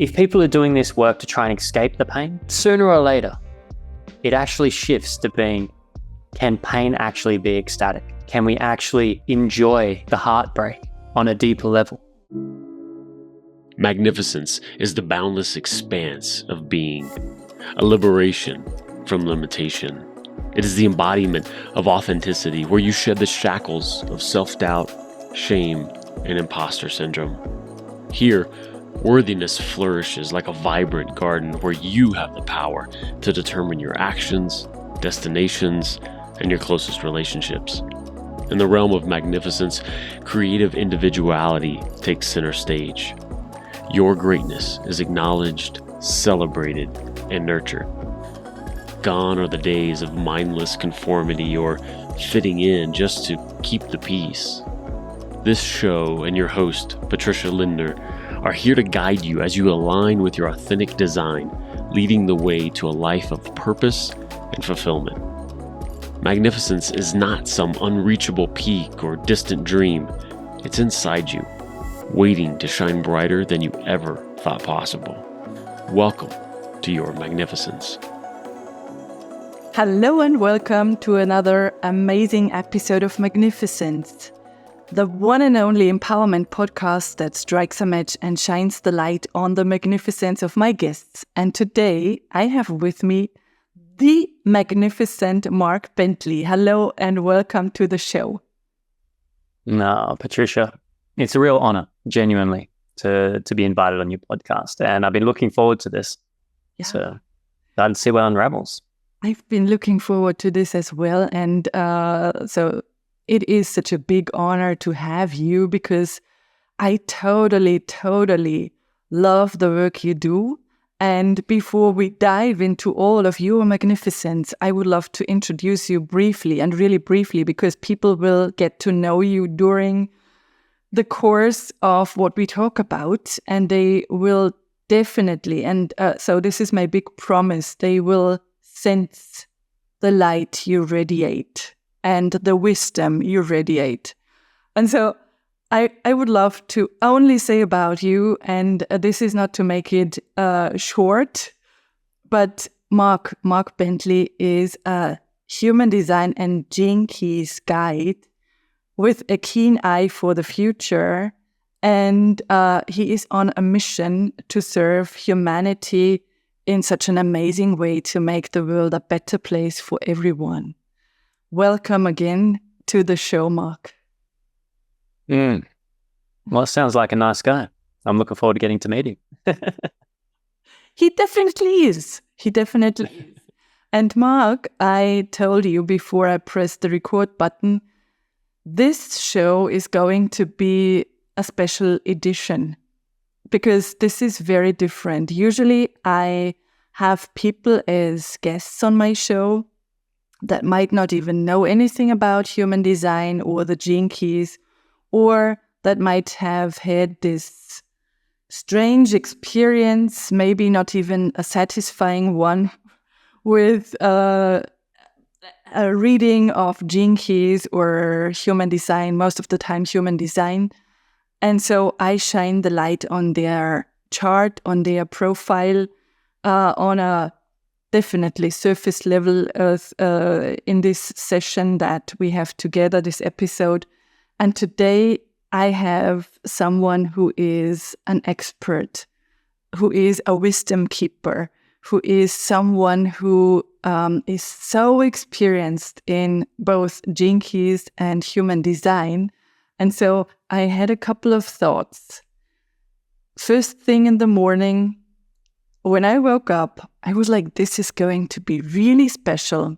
If people are doing this work to try and escape the pain, sooner or later, it actually shifts to being, can pain actually be ecstatic? Can we actually enjoy the heartbreak on a deeper level? Magnificence is the boundless expanse of being, a liberation from limitation. It is the embodiment of authenticity, where you shed the shackles of self-doubt, shame, and imposter syndrome. Here, worthiness flourishes like a vibrant garden where you have the power to determine your actions, destinations, and your closest relationships. In the realm of magnificence, creative individuality takes center stage. Your greatness is acknowledged, celebrated, and nurtured. Gone are the days of mindless conformity or fitting in just to keep the peace. This show and your host, Patricia Lindner, are here to guide you as you align with your authentic design, leading the way to a life of purpose and fulfillment. Magnificence is not some unreachable peak or distant dream. It's inside you, waiting to shine brighter than you ever thought possible. Welcome to your magnificence. Hello and welcome to another amazing episode of Magnificence, the one and only empowerment podcast that strikes a match and shines the light on the magnificence of my guests. And today I have with me the magnificent Mark Bentley. Hello and welcome to the show. No, Patricia, it's a real honor, genuinely, to be invited on your podcast. And I've been looking forward to this. Yeah. So let's see what unravels. I've been looking forward to this as well. And so it is such a big honor to have you because I totally love the work you do. And before we dive into all of your magnificence, I would love to introduce you briefly and really briefly because people will get to know you during the course of what we talk about. And they will definitely, and so this is my big promise, they will sense the light you radiate and the wisdom you radiate. And so I would love to only say about you, and this is not to make it short, but Mark Bentley is a human design and gene keys guide with a keen eye for the future. And he is on a mission to serve humanity in such an amazing way to make the world a better place for everyone. Welcome again to the show, Mark. Well, it sounds like a nice guy. I'm looking forward to getting to meet him. He definitely is. And Mark, I told you before I pressed the record button, this show is going to be a special edition because this is very different. Usually I have people as guests on my show that might not even know anything about human design or the gene keys, or that might have had this strange experience, maybe not even a satisfying one, with a reading of gene keys or human design, most of the time human design. And so I shine the light on their chart, on their profile, on a definitely surface level in this session that we have together, this episode. And today I have someone who is an expert, who is a wisdom keeper, who is someone who is so experienced in both gene keys and human design. And so I had a couple of thoughts. First thing in the morning, when I woke up, I was like, this is going to be really special.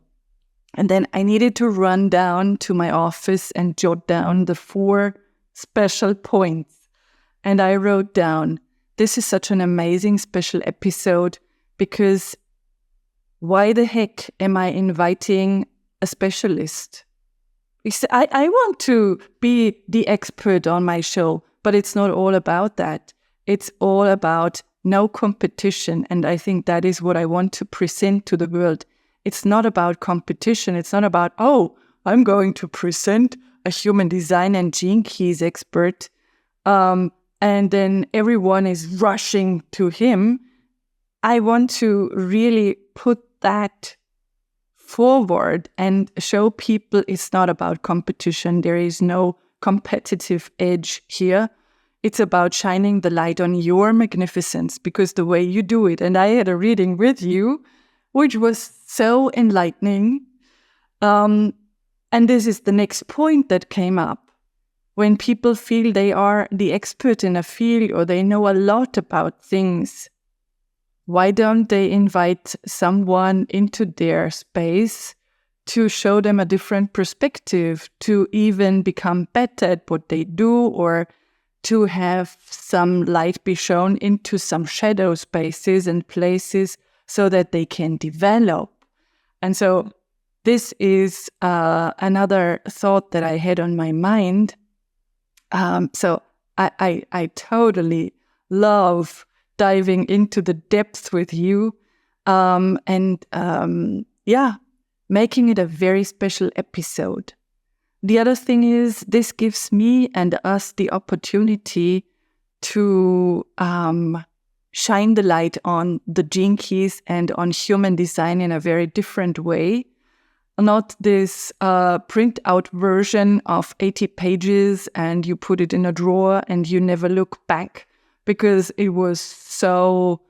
And then I needed to run down to my office and jot down the 4 special points. And I wrote down, this is such an amazing special episode because why the heck am I inviting a specialist? I want to be the expert on my show, but it's not all about that. It's all about no competition. And I think that is what I want to present to the world. It's not about competition. It's not about, oh, I'm going to present a human design and gene keys expert. and then everyone is rushing to him. I want to really put that forward and show people it's not about competition. There is no competitive edge here. It's about shining the light on your magnificence, because the way you do it. And I had a reading with you, which was so enlightening. And this is the next point that came up. When people feel they are the expert in a field or they know a lot about things, why don't they invite someone into their space to show them a different perspective, to even become better at what they do, or to have some light be shown into some shadow spaces and places so that they can develop? And so this is another thought that I had on my mind. So I totally love diving into the depths with you, making it a very special episode. The other thing is, this gives me and us the opportunity to shine the light on the gene keys and on human design in a very different way. Not this print out version of 80 pages and you put it in a drawer and you never look back, because it was so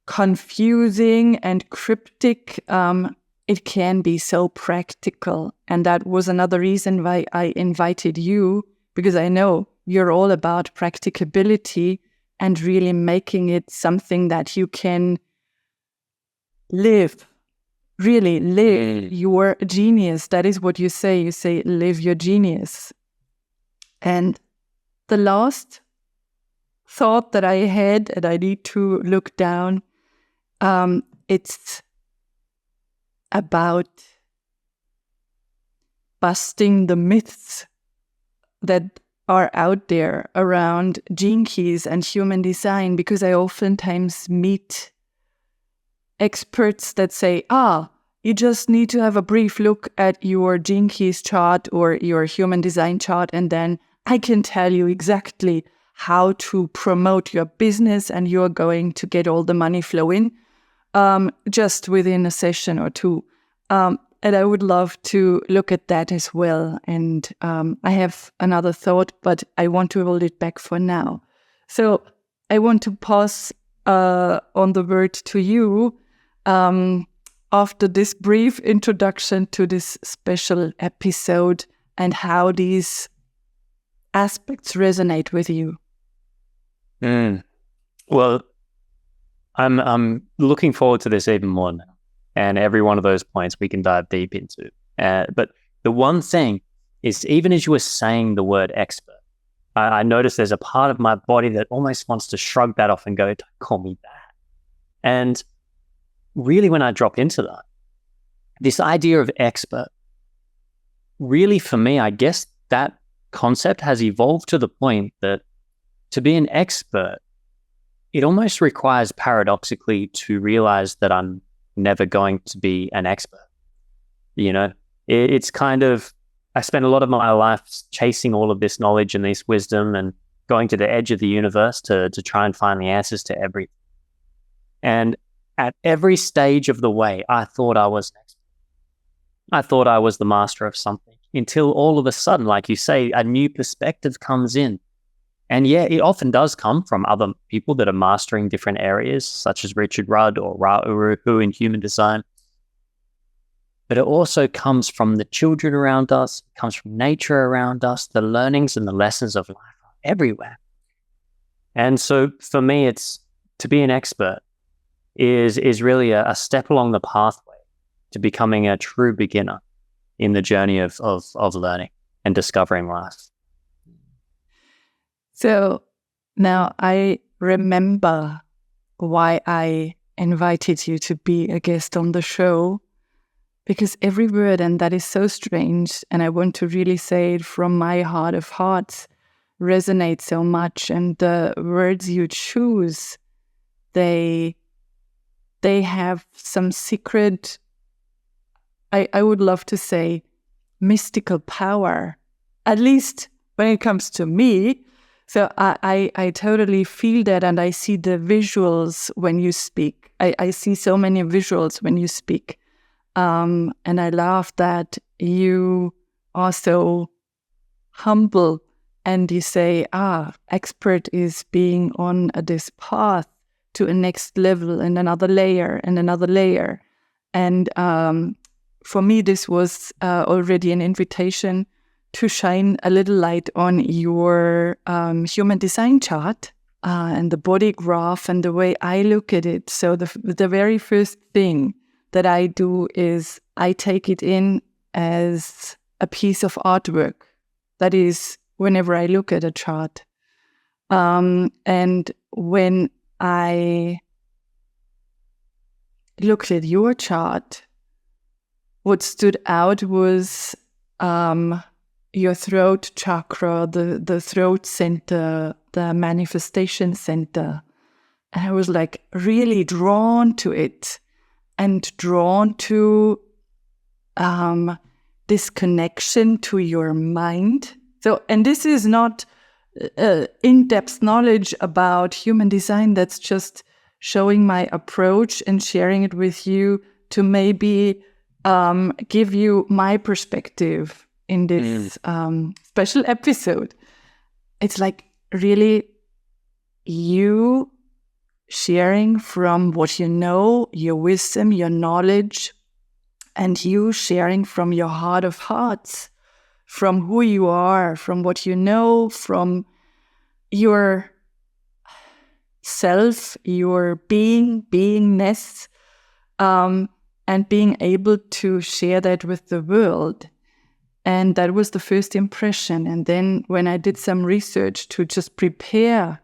confusing and cryptic. It can be so practical. And that was another reason why I invited you, because I know you're all about practicability and really making it something that you can live. Really live your genius. That is what you say. You say, live your genius. And the last thought that I had, and I need to look down, it's about busting the myths that are out there around gene keys and human design, because I oftentimes meet experts that say, you just need to have a brief look at your gene keys chart or your human design chart, and then I can tell you exactly how to promote your business and you're going to get all the money flow in just within a session or two. And I would love to look at that as well. And I have another thought, but I want to hold it back for now. So I want to pause on the word to you after this brief introduction to this special episode and how these aspects resonate with you. Well, I'm looking forward to this even more now. And every one of those points we can dive deep into. But the one thing is, even as you were saying the word expert, I noticed there's a part of my body that almost wants to shrug that off and go, don't call me that. And really, when I drop into that, this idea of expert, really for me, I guess that concept has evolved to the point that to be an expert, it almost requires paradoxically to realize that I'm never going to be an expert. You know, it's kind of, I spent a lot of my life chasing all of this knowledge and this wisdom and going to the edge of the universe to try and find the answers to everything. And at every stage of the way, I thought I was an expert. I thought I was the master of something, until all of a sudden, like you say, a new perspective comes in. And yeah, it often does come from other people that are mastering different areas, such as Richard Rudd or Ra Uru in human design. But it also comes from the children around us, it comes from nature around us. The learnings and the lessons of life are everywhere. And so for me, it's to be an expert is really a step along the pathway to becoming a true beginner in the journey of learning and discovering life. So now I remember why I invited you to be a guest on the show, because every word, and that is so strange, and I want to really say it from my heart of hearts, resonates so much. And the words you choose, they have some secret, I would love to say, mystical power, at least when it comes to me. So I totally feel that, and I see the visuals when you speak. I see so many visuals when you speak. And I love that you are so humble and you say, expert is being on this path to a next level and another layer and another layer. And for me, this was already an invitation to shine a little light on your human design chart and the body graph and the way I look at it. So the very first thing that I do is I take it in as a piece of artwork. That is, whenever I look at a chart. And when I looked at your chart, what stood out was your throat chakra, the throat center, the manifestation center. And I was like really drawn to it and drawn to this connection to your mind. So, and this is not in-depth knowledge about human design. That's just showing my approach and sharing it with you to maybe give you my perspective in this special episode. It's like really you sharing from what you know, your wisdom, your knowledge, and you sharing from your heart of hearts, from who you are, from what you know, from your self, your beingness, and being able to share that with the world. And that was the first impression. And then when I did some research to just prepare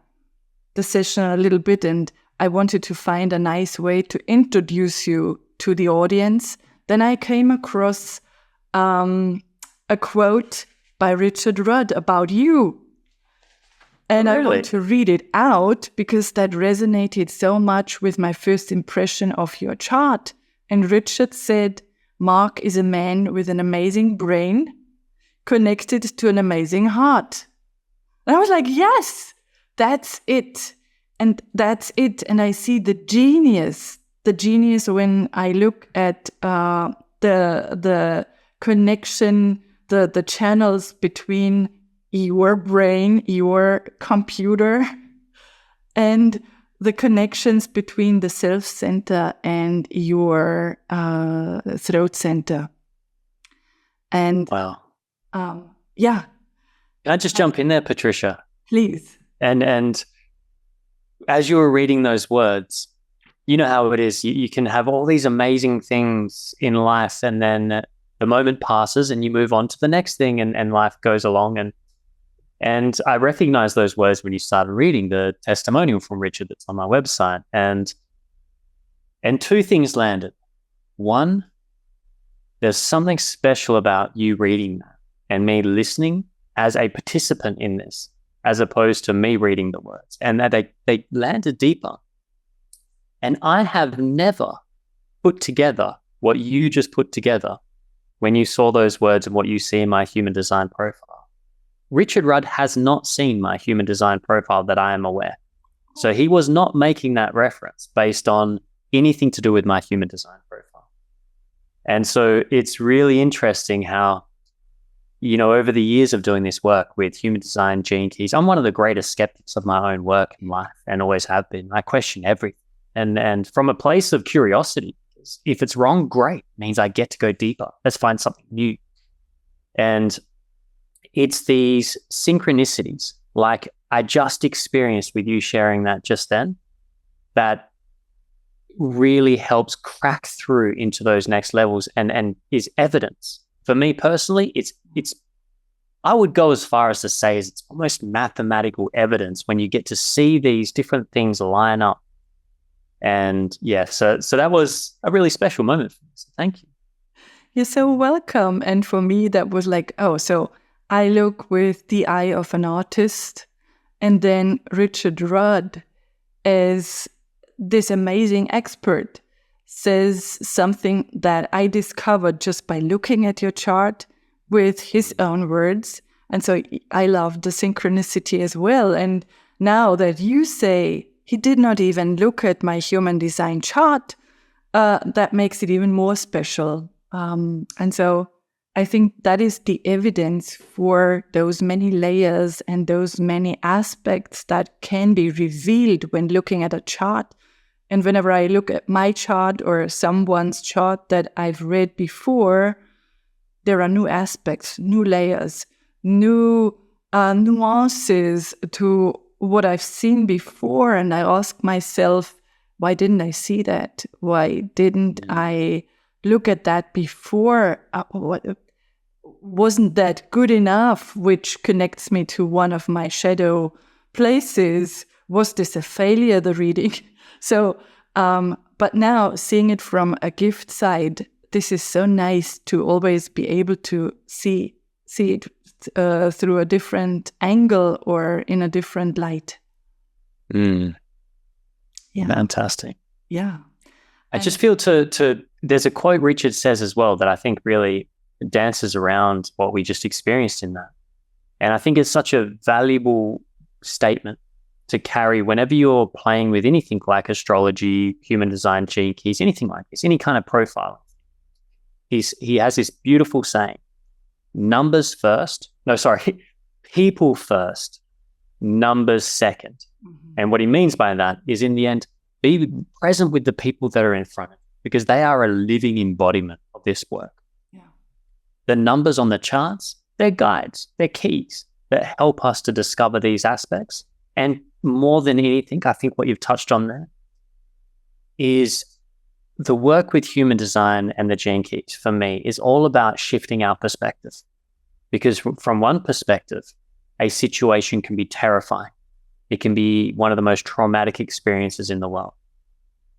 the session a little bit, and I wanted to find a nice way to introduce you to the audience, then I came across a quote by Richard Rudd about you. And I want to read it out because that resonated so much with my first impression of your chart. And Richard said, Mark is a man with an amazing brain connected to an amazing heart. And I was like, yes, that's it. And that's it. And I see the genius when I look at the connection, the channels between your brain, your computer, and the connections between the self center and your throat center. And wow. Yeah. Can I just jump in there, Patricia? Please. And as you were reading those words, you know how it is. You can have all these amazing things in life, and then the moment passes and you move on to the next thing, and life goes along. And I recognized those words when you started reading the testimonial from Richard that's on my website. And two things landed. One, there's something special about you reading that and me listening as a participant in this, as opposed to me reading the words. And that they landed deeper. And I have never put together what you just put together when you saw those words and what you see in my human design profile. Richard Rudd has not seen my human design profile that I am aware. So he was not making that reference based on anything to do with my human design profile. And so it's really interesting how, you know, over the years of doing this work with human design, gene keys, I'm one of the greatest skeptics of my own work in life and always have been. I question everything. And from a place of curiosity, if it's wrong, great. It means I get to go deeper. Let's find something new. And it's these synchronicities, like I just experienced with you sharing that just then, that really helps crack through into those next levels and is evidence. For me personally, it's I would go as far as to say it's almost mathematical evidence when you get to see these different things line up. And yeah, so that was a really special moment for me. So thank you. You're so welcome. And for me, that was like, oh, so I look with the eye of an artist, and then Richard Rudd, as this amazing expert, says something that I discovered just by looking at your chart with his own words, And so I love the synchronicity as well. And now that you say he did not even look at my human design chart, that makes it even more special. And so I think that is the evidence for those many layers and those many aspects that can be revealed when looking at a chart. And whenever I look at my chart or someone's chart that I've read before, there are new aspects, new layers, new nuances to what I've seen before. And I ask myself, why didn't I see that? Why didn't I look at that before? Wasn't that good enough? Which connects me to one of my shadow places. Was this a failure, the reading? So, but now seeing it from a gift side, this is so nice to always be able to see it through a different angle or in a different light. Yeah. Fantastic. Yeah. I just feel there's a quote Richard says as well that I think really dances around what we just experienced in that. And I think it's such a valuable statement to carry whenever you're playing with anything like astrology, human design, gene keys, anything like this, any kind of profile. He has this beautiful saying, people first, numbers second. Mm-hmm. And what he means by that is, in the end, be present with the people that are in front of you, because they are a living embodiment of this work. Yeah. The numbers on the charts, they're guides, they're keys that help us to discover these aspects. And more than anything, I think what you've touched on there is the work with human design and the gene keys, for me, is all about shifting our perspective. Because from one perspective, a situation can be terrifying. It can be one of the most traumatic experiences in the world.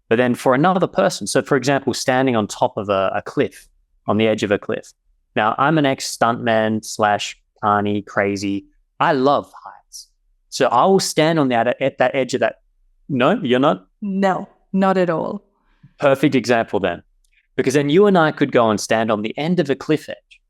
But then for another person, so for example, standing on top of a cliff, on the edge of a cliff. Now, I'm an ex-stuntman / carny, crazy. I love heights. So I will stand on at that edge of that. No, you're not? No, not at all. Perfect example then. Because then you and I could go and stand on the end of a cliff edge.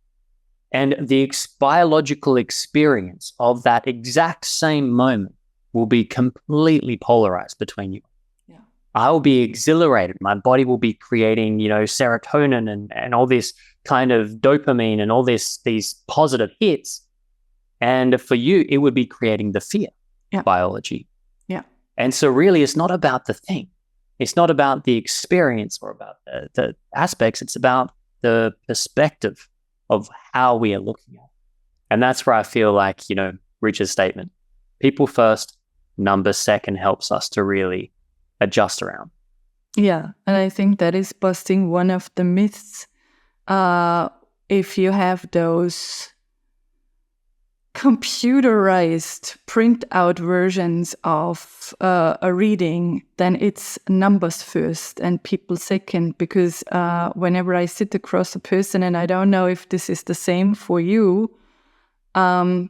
And the biological experience of that exact same moment will be completely polarized between you. Yeah. I will be exhilarated. My body will be creating, serotonin and all this kind of dopamine and all these positive hits. And for you, it would be creating the fear biology. Yeah. And so really, it's not about the thing. It's not about the experience or about the aspects. It's about the perspective of how we are looking at it. And that's where I feel like, Richard's statement, people first, numbers second, helps us to really adjust around. Yeah. And I think that is busting one of the myths. If you have those computerized print-out versions of a reading, then it's numbers first and people second. Because whenever I sit across a person, and I don't know if this is the same for you, the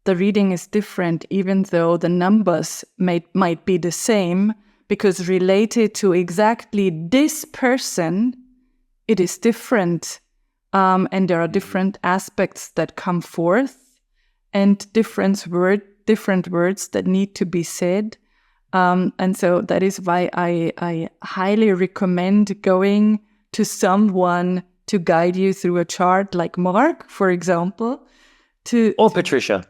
reading is different, even though the numbers might be the same, because related to exactly this person, it is different. And there are different aspects that come forth, and different words that need to be said. And so that is why I highly recommend going to someone to guide you through a chart, like Mark, for example. Or Patricia.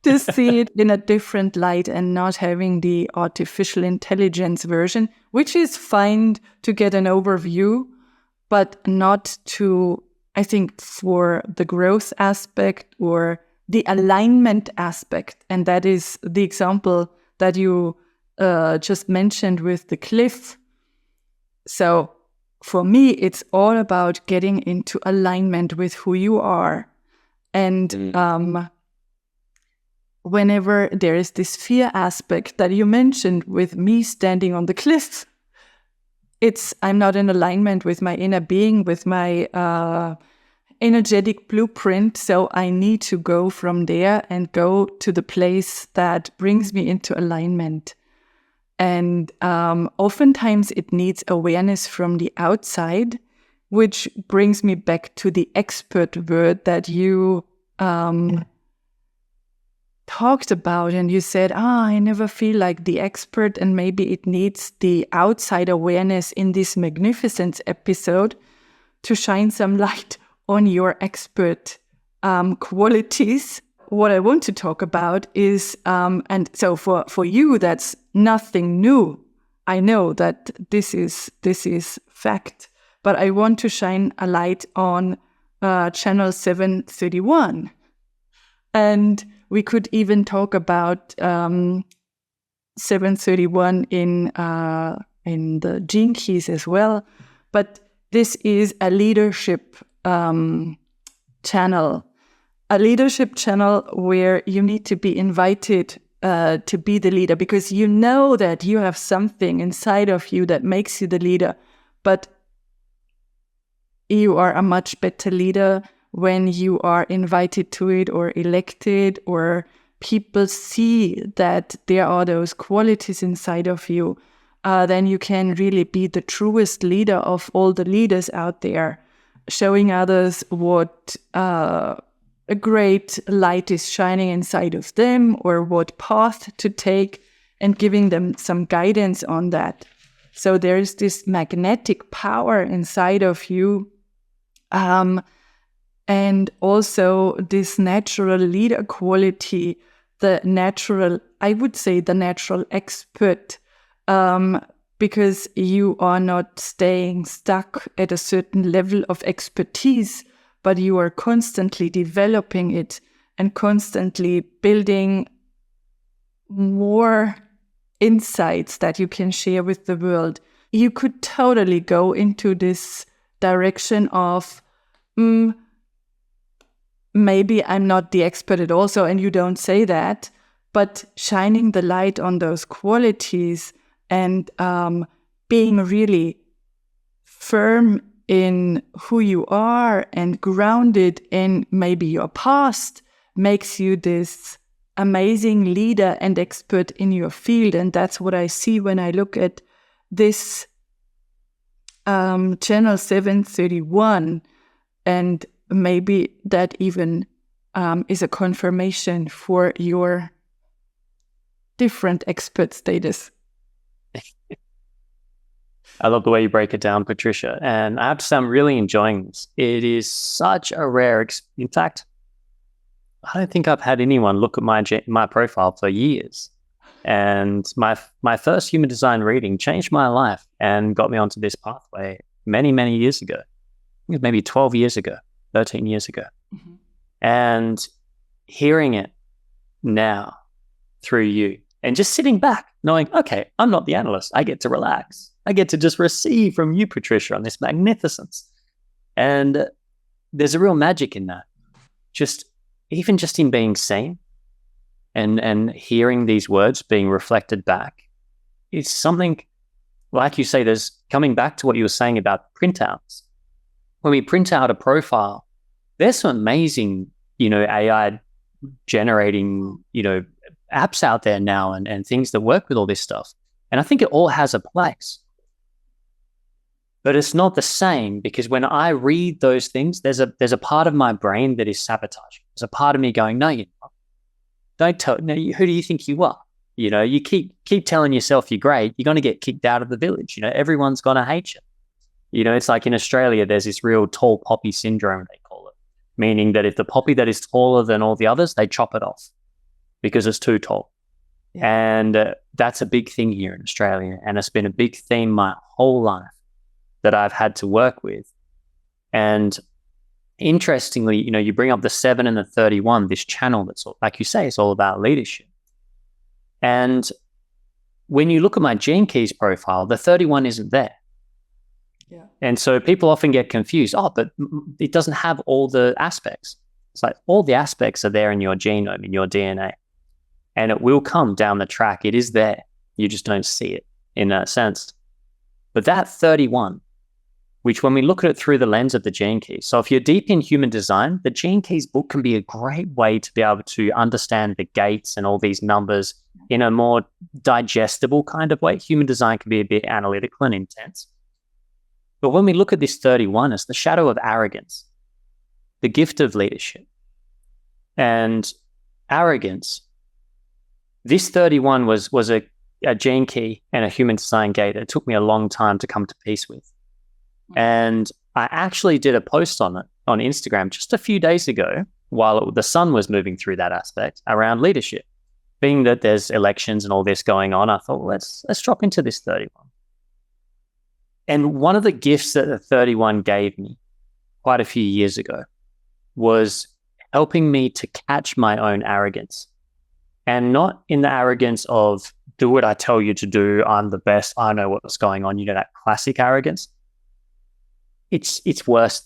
To see it in a different light and not having the artificial intelligence version, which is fine to get an overview, but not to, I think, for the growth aspect or the alignment aspect. And that is the example that you just mentioned with the cliff. So for me, it's all about getting into alignment with who you are. And whenever there is this fear aspect that you mentioned with me standing on the cliff, I'm not in alignment with my inner being, with my energetic blueprint. So I need to go from there and go to the place that brings me into alignment. And oftentimes it needs awareness from the outside, which brings me back to the expert word that you talked about, and you said, I never feel like the expert, and maybe it needs the outside awareness in this Magnificence episode to shine some light on your expert qualities. What I want to talk about is, and so for you, that's nothing new. I know that this is fact, but I want to shine a light on channel 731. And we could even talk about 731 in the Gene Keys as well. But this is a leadership channel. A leadership channel where you need to be invited to be the leader, because you know that you have something inside of you that makes you the leader. But you are a much better leader when you are invited to it or elected, or people see that there are those qualities inside of you. Then you can really be the truest leader of all the leaders out there, showing others what a great light is shining inside of them, or what path to take, and giving them some guidance on that. So there's this magnetic power inside of you, and also this natural leader quality, I would say the natural expert, because you are not staying stuck at a certain level of expertise, but you are constantly developing it and constantly building more insights that you can share with the world. You could totally go into this direction of, maybe I'm not the expert at all, and you don't say that, but shining the light on those qualities and being really firm in who you are and grounded in maybe your past makes you this amazing leader and expert in your field. And that's what I see when I look at this channel 731, and maybe that even is a confirmation for your different expert status. I love the way you break it down, Patricia. And I have to say, I'm really enjoying this. It is such a rare in fact, I don't think I've had anyone look at my profile for years. And my first human design reading changed my life and got me onto this pathway many, many years ago. I think it was maybe 12 years ago, 13 years ago. Mm-hmm. And hearing it now through you and just sitting back knowing, okay, I'm not the analyst. I get to relax. I get to just receive from you, Patricia, on this magnificence. And there's a real magic in that. Even just in being seen and hearing these words being reflected back. It's something, like you say, there's coming back to what you were saying about printouts. When we print out a profile, there's some amazing, AI generating, apps out there now and things that work with all this stuff. And I think it all has a place. But it's not the same, because when I read those things, there's a part of my brain that is sabotaging. There's a part of me going, no, you're not. Don't tell. No, who do you think you are? You keep telling yourself you're great. You're going to get kicked out of the village. Everyone's going to hate you. It's like in Australia, there's this real tall poppy syndrome, they call it, meaning that if the poppy that is taller than all the others, they chop it off because it's too tall. Yeah. And that's a big thing here in Australia. And it's been a big theme my whole life that I've had to work with. And interestingly, you bring up the 7 and the 31, this channel that's, like you say, it's all about leadership. And when you look at my Gene Keys profile, the 31 isn't there. Yeah. And so people often get confused. Oh, but it doesn't have all the aspects. It's like all the aspects are there in your genome, in your DNA. And it will come down the track. It is there. You just don't see it in that sense. But that 31, which when we look at it through the lens of the Gene Keys, so if you're deep in human design, the Gene Keys book can be a great way to be able to understand the gates and all these numbers in a more digestible kind of way. Human design can be a bit analytical and intense. But when we look at this 31, it's the shadow of arrogance, the gift of leadership. And arrogance This 31 was a gene key and a human design gate that it took me a long time to come to peace with. And I actually did a post on it on Instagram just a few days ago while the sun was moving through that aspect around leadership. Being that there's elections and all this going on, I thought, well, let's drop into this 31. And one of the gifts that the 31 gave me quite a few years ago was helping me to catch my own arrogance. And not in the arrogance of, do what I tell you to do, I'm the best, I know what's going on, that classic arrogance. It's worse.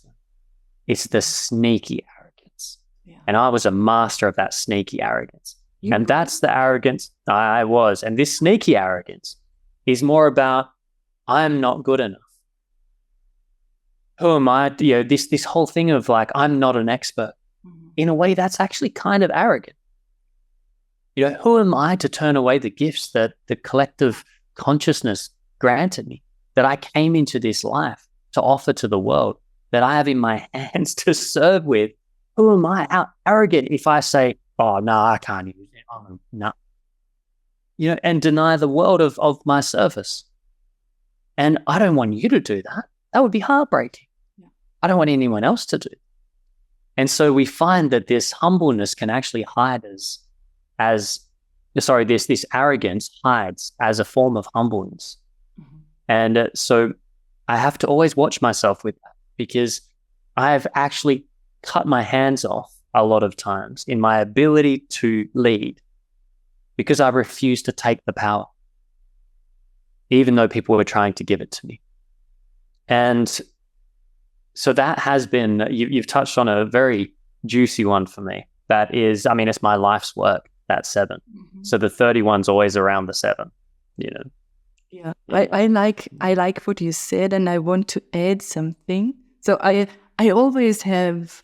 It's the sneaky arrogance. Yeah. And I was a master of that sneaky arrogance. And that's the arrogance I was. And this sneaky arrogance is more about, I am not good enough. Who am I? This whole thing of like, I'm not an expert. Mm-hmm. In a way, that's actually kind of arrogant. Who am I to turn away the gifts that the collective consciousness granted me, that I came into this life to offer to the world, that I have in my hands to serve with? Who am I? How arrogant if I say, oh, no, I can't use it. Oh, no. And deny the world of my service. And I don't want you to do that. That would be heartbreaking. Yeah. I don't want anyone else to do it. And so we find that this humbleness can actually hide this arrogance hides as a form of humbleness. Mm-hmm. And so I have to always watch myself with that, because I have actually cut my hands off a lot of times in my ability to lead, because I refuse to take the power, even though people were trying to give it to me. And so that has been, you've touched on a very juicy one for me. That is, it's my life's work, that 7. Mm-hmm. So the 31's always around the 7, Yeah, I like what you said, and I want to add something. So I always have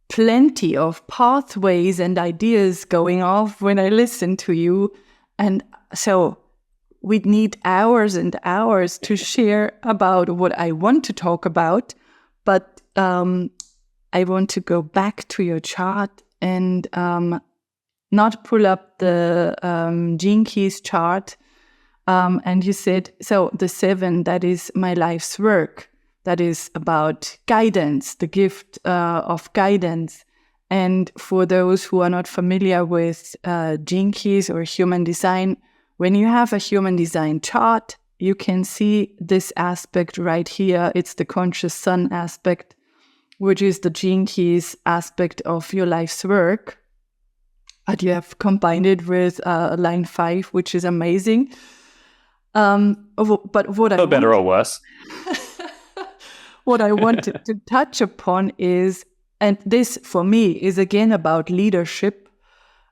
plenty of pathways and ideas going off when I listen to you. And so we'd need hours and hours to share about what I want to talk about. But I want to go back to your chart and not pull up the Gene Keys chart. And you said, so the 7, that is my life's work. That is about guidance, the gift of guidance. And for those who are not familiar with Gene Keys or human design, when you have a human design chart, you can see this aspect right here. It's the conscious sun aspect, which is the Gene Keys aspect of your life's work. But you have combined it with line 5, which is amazing. But what for better or worse. What I wanted to touch upon is, and this for me is again about leadership,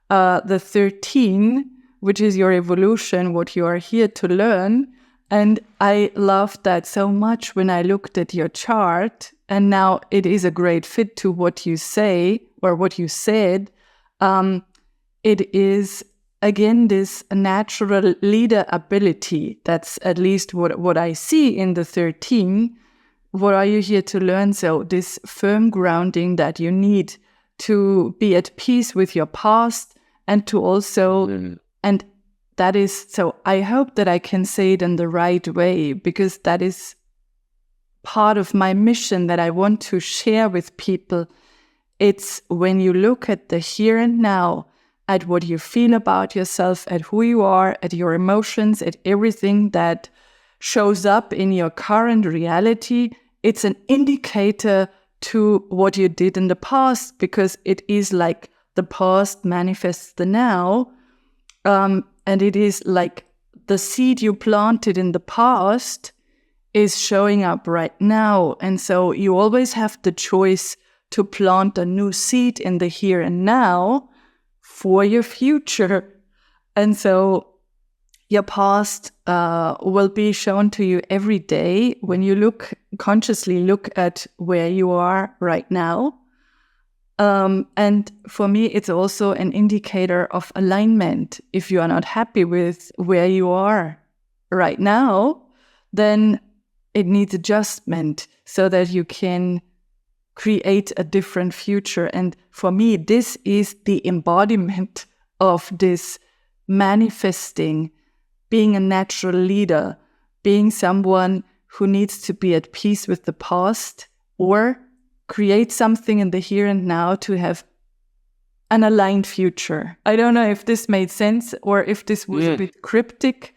the 13, which is your evolution, what you are here to learn. And I loved that so much when I looked at your chart, and now it is a great fit to what you say or what you said. It is, again, this natural leader ability. That's at least what I see in the 13. What are you here to learn? So this firm grounding that you need to be at peace with your past, and to also, and that is, so I hope that I can say it in the right way, because that is part of my mission that I want to share with people. It's when you look at the here and now, at what you feel about yourself, at who you are, at your emotions, at everything that shows up in your current reality, it's an indicator to what you did in the past, because it is like the past manifests the now. And it is like the seed you planted in the past is showing up right now. And so you always have the choice to plant a new seed in the here and now for your future. And so your past will be shown to you every day when you consciously look at where you are right now. And for me, it's also an indicator of alignment. If you are not happy with where you are right now, then it needs adjustment so that you can create a different future. And for me, this is the embodiment of this manifesting, being a natural leader, being someone who needs to be at peace with the past, or create something in the here and now to have an aligned future. I don't know if this made sense or if this was a bit cryptic,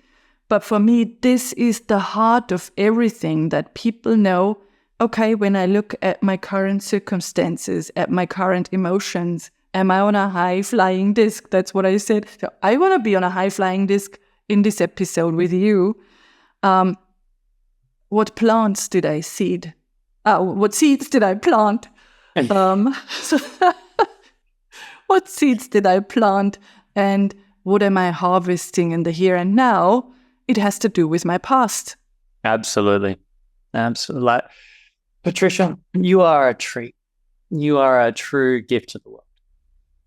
but for me, this is the heart of everything, that people know, okay, when I look at my current circumstances, at my current emotions, am I on a high-flying disc? That's what I said. So I want to be on a high-flying disc in this episode with you. What plants did I seed? What seeds did I plant? What seeds did I plant? And what am I harvesting in the here and now? It has to do with my past. Absolutely. Like, Patricia, you are a treat. You are a true gift to the world.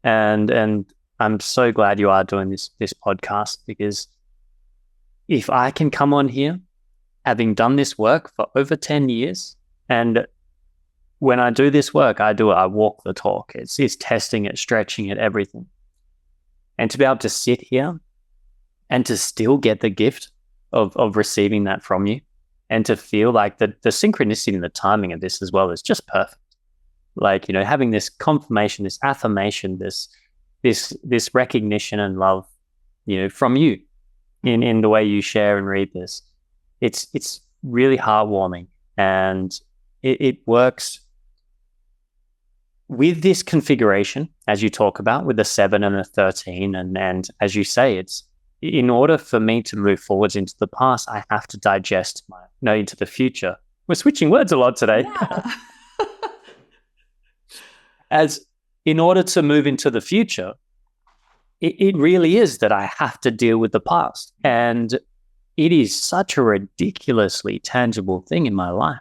And I'm so glad you are doing this podcast, because if I can come on here having done this work for over 10 years, and when I do this work, I walk the talk. It's testing it, stretching it, everything. And to be able to sit here and to still get the gift of receiving that from you, and to feel like the synchronicity and the timing of this as well is just perfect. Like, having this confirmation, this affirmation, this recognition and love, from you in the way you share and read this. It's really heartwarming, and it works with this configuration, as you talk about, with the 7 and the 13. And as you say, it's in order for me to move forwards into the past, I have to digest into the future. We're switching words a lot today. Yeah. As in order to move into the future, it really is that I have to deal with the past. And it is such a ridiculously tangible thing in my life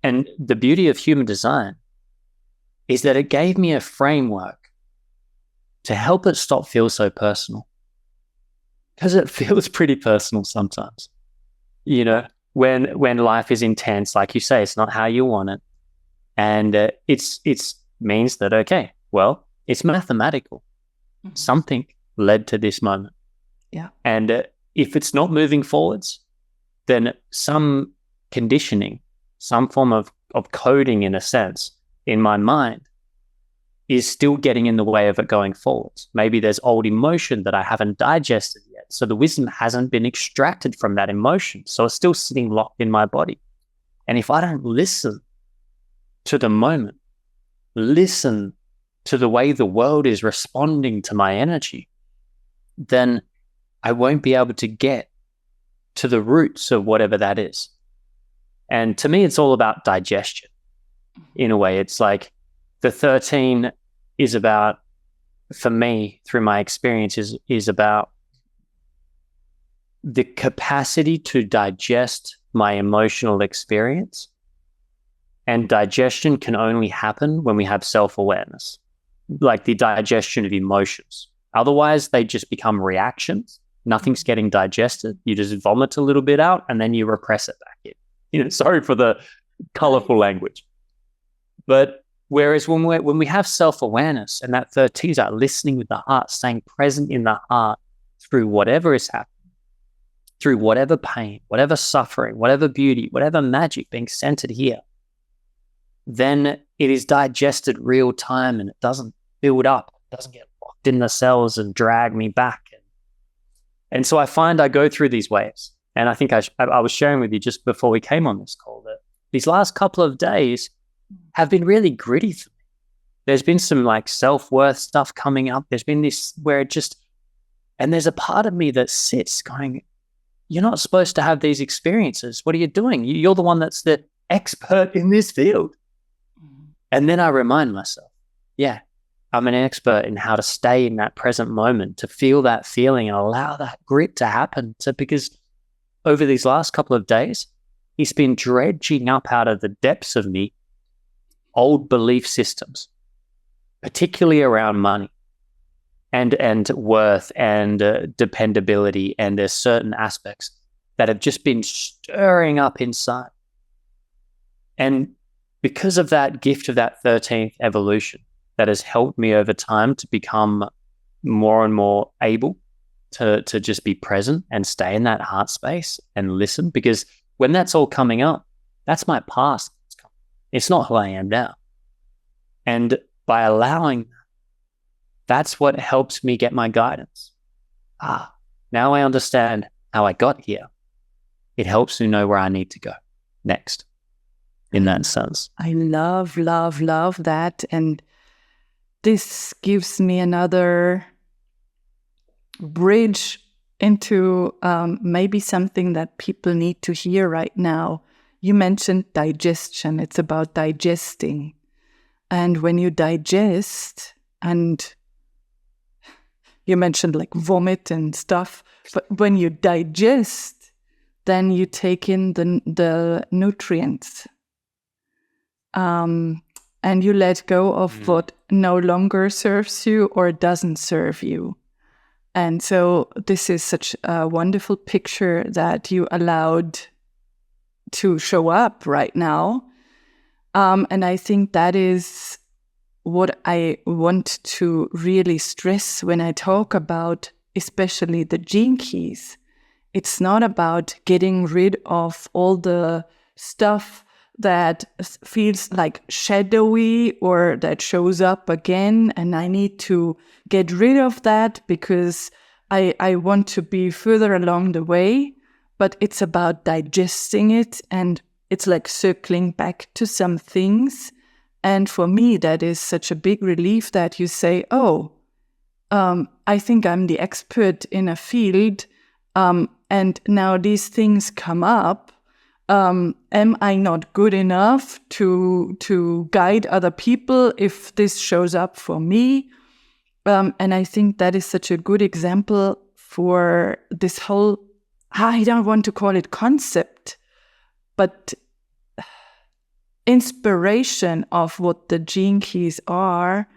and the beauty of human design is that it gave me a framework to help it stop feel so personal, because it feels pretty personal sometimes. When life is intense, like you say, it's not how you want it, and it's means that, okay, well, it's mathematical. Mm-hmm. Something led to this moment. Yeah, and if it's not moving forwards, then some conditioning, some form of coding, in a sense, in my mind is still getting in the way of it going forwards. Maybe there's old emotion that I haven't digested yet. So the wisdom hasn't been extracted from that emotion. So it's still sitting locked in my body. And if I don't listen to the moment, listen to the way the world is responding to my energy, then I won't be able to get to the roots of whatever that is. And to me, it's all about digestion. In a way, it's like the 13 is about, for me, through my experience, is about the capacity to digest my emotional experience. And digestion can only happen when we have self-awareness, like the digestion of emotions. Otherwise, they just become reactions. Nothing's getting digested. You just vomit a little bit out and then you repress it back in. Sorry for the colorful language. But whereas when we have self-awareness, and that 13 is about listening with the heart, staying present in the heart through whatever is happening, through whatever pain, whatever suffering, whatever beauty, whatever magic being centered here, then it is digested real time, and it doesn't build up, it doesn't get locked in the cells and drag me back. And so I find I go through these waves. And I think I was sharing with you just before we came on this call that these last couple of days have been really gritty for me. There's been some like self-worth stuff coming up. There's been this where and there's a part of me that sits going, you're not supposed to have these experiences. What are you doing? You're the one that's the expert in this field. And then I remind myself, yeah, I'm an expert in how to stay in that present moment, to feel that feeling and allow that grit to happen. So because over these last couple of days, it's been dredging up out of the depths of me old belief systems, particularly around money and worth and dependability. And there's certain aspects that have just been stirring up inside. And because of that gift of that 13th evolution that has helped me over time to become more and more able to just be present and stay in that heart space and listen, because when that's all coming up, that's my past. It's not who I am now. And by allowing, that's what helps me get my guidance. Now I understand how I got here. It helps me know where I need to go next, in that sense. I love, love, love that. And this gives me another bridge into maybe something that people need to hear right now. You mentioned digestion. It's about digesting. And when you digest, and you mentioned like vomit and stuff, but when you digest, then you take in the nutrients. And you let go of what no longer serves you or doesn't serve you. And so this is such a wonderful picture that you allowed to show up right now. And I think that is what I want to really stress when I talk about especially the gene keys. It's not about getting rid of all the stuff that feels like shadowy or that shows up again, and I need to get rid of that because I want to be further along the way. But it's about digesting it, and it's like circling back to some things. And for me, that is such a big relief that you say, I think I'm the expert in a field, and now these things come up. Am I not good enough to guide other people if this shows up for me? And I think that is such a good example for this whole, I don't want to call it concept, but inspiration of what the gene keys are,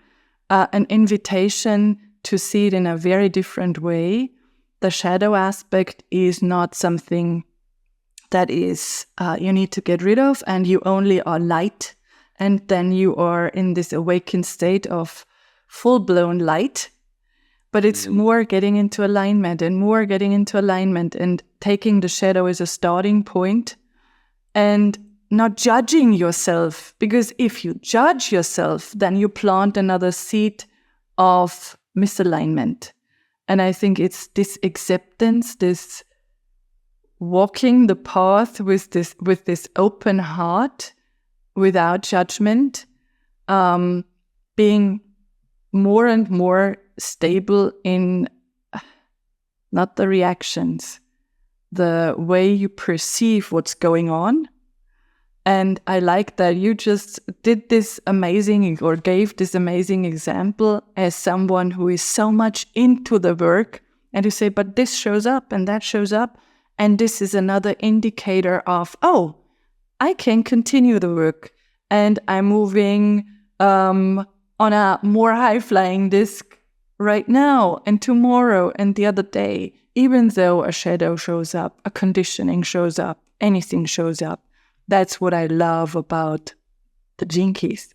an invitation to see it in a very different way. The shadow aspect is not something that is you need to get rid of, and you only are light, and then you are in this awakened state of full-blown light. But it's more getting into alignment and more getting into alignment, and taking the shadow as a starting point and not judging yourself, because if you judge yourself, then you plant another seed of misalignment. And I think it's this acceptance, this walking the path with this open heart, without judgment, being more and more stable in not the reactions, the way you perceive what's going on. And I like that you just did this amazing, or gave this amazing example as someone who is so much into the work, and you say, but this shows up and that shows up. And this is another indicator of, I can continue the work, and I'm moving on a more high-flying disc right now and tomorrow and the other day, even though a shadow shows up, a conditioning shows up, anything shows up. That's what I love about the gene keys.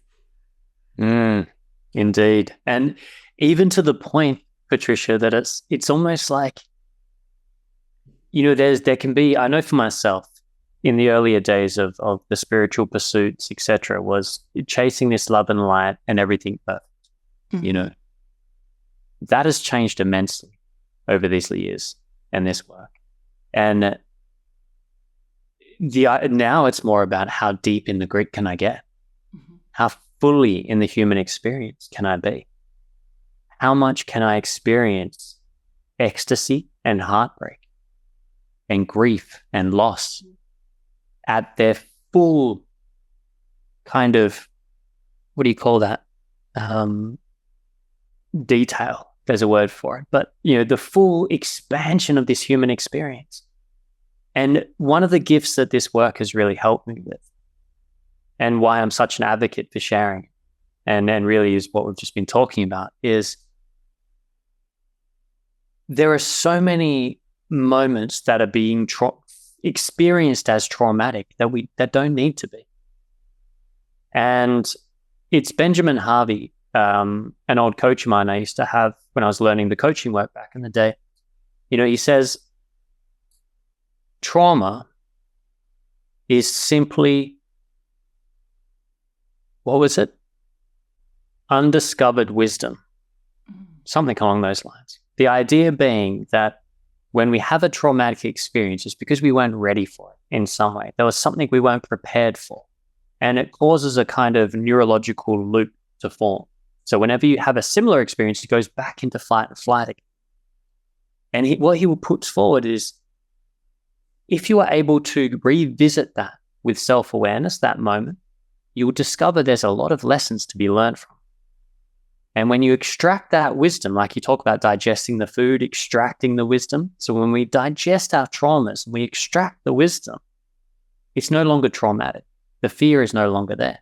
Indeed. And even to the point, Patricia, that it's almost like, there can be, I know for myself, in the earlier days of the spiritual pursuits, etc., was chasing this love and light and everything perfect. That has changed immensely over these years and this work. And now it's more about how deep in the grit can I get? How fully in the human experience can I be? How much can I experience ecstasy and heartbreak and grief and loss at their full kind of, what do you call that? Detail. There's a word for it. But, the full expansion of this human experience. And one of the gifts that this work has really helped me with, and why I'm such an advocate for sharing, and really is what we've just been talking about, is there are so many moments that are being experienced as traumatic that don't need to be. And it's Benjamin Harvey an old coach of mine I used to have when I was learning the coaching work back in the day. He says, trauma is simply, what was it? Undiscovered wisdom, something along those lines. The idea being that when we have a traumatic experience, it's because we weren't ready for it in some way. There was something we weren't prepared for. And it causes a kind of neurological loop to form. So whenever you have a similar experience, it goes back into fight and flight again. And what he will put forward is, if you are able to revisit that with self-awareness, that moment, you will discover there's a lot of lessons to be learned from. And when you extract that wisdom, like you talk about digesting the food, extracting the wisdom. So when we digest our traumas and we extract the wisdom, it's no longer traumatic. The fear is no longer there.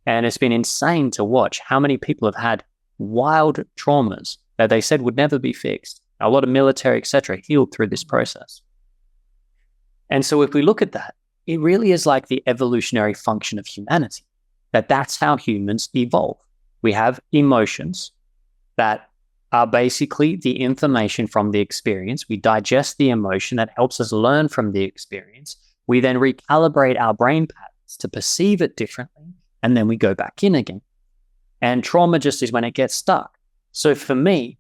And it's been insane to watch how many people have had wild traumas that they said would never be fixed. A lot of military, etc., healed through this process. And so if we look at that, it really is like the evolutionary function of humanity, that's how humans evolve. We have emotions that are basically the information from the experience. We digest the emotion that helps us learn from the experience. We then recalibrate our brain patterns to perceive it differently, and then we go back in again. And trauma just is when it gets stuck. So for me,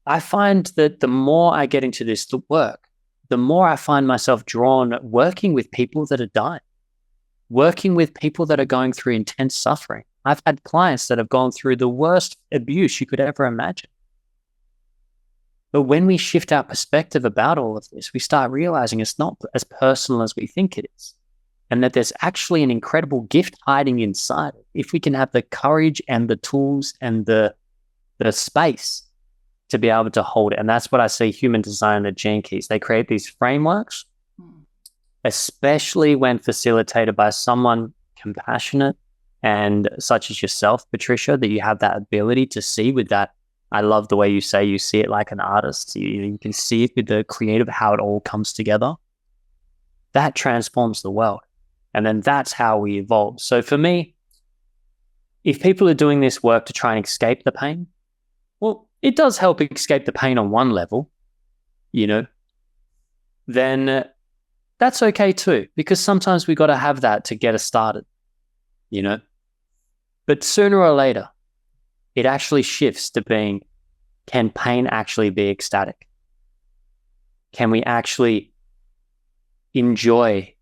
I find that the more I get into this work, the more I find myself drawn working with people that are dying, working with people that are going through intense suffering. I've had clients that have gone through the worst abuse you could ever imagine. But when we shift our perspective about all of this, we start realizing it's not as personal as we think it is, and that there's actually an incredible gift hiding inside it if we can have the courage and the tools and the space to be able to hold it. And that's what I see human design and Gene Keys. They create these frameworks, especially when facilitated by someone compassionate and such as yourself, Patricia, that you have that ability to see with that. I love the way you say you see it like an artist. You can see it with the creative, how it all comes together. That transforms the world. And then that's how we evolve. So for me, if people are doing this work to try and escape the pain, well, it does help escape the pain on one level, then that's okay too, because sometimes we got to have that to get us started, But sooner or later, it actually shifts to being, can pain actually be ecstatic? Can we actually enjoy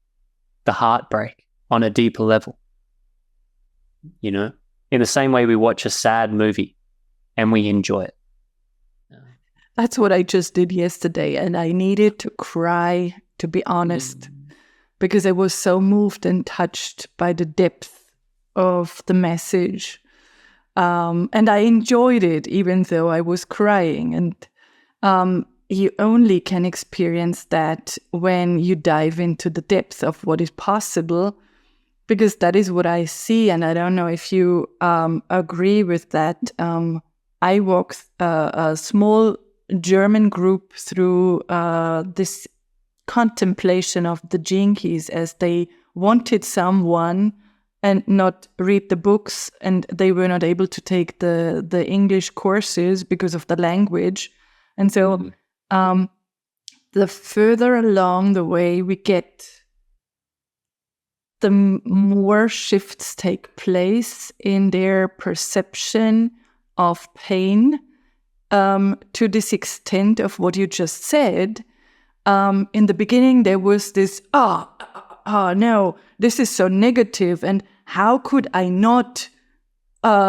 the heartbreak on a deeper level? In the same way we watch a sad movie and we enjoy it. That's what I just did yesterday, and I needed to cry, to be honest, because I was so moved and touched by the depth of the message. And I enjoyed it, even though I was crying. And you only can experience that when you dive into the depth of what is possible, because that is what I see. And I don't know if you agree with that. I walked a small German group through this contemplation of the Gene Keys, as they wanted someone and not read the books, and they were not able to take the English courses because of the language. And so the further along the way we get, the more shifts take place in their perception of pain, to this extent of what you just said. In the beginning, there was this, no, this is so negative, and how could I not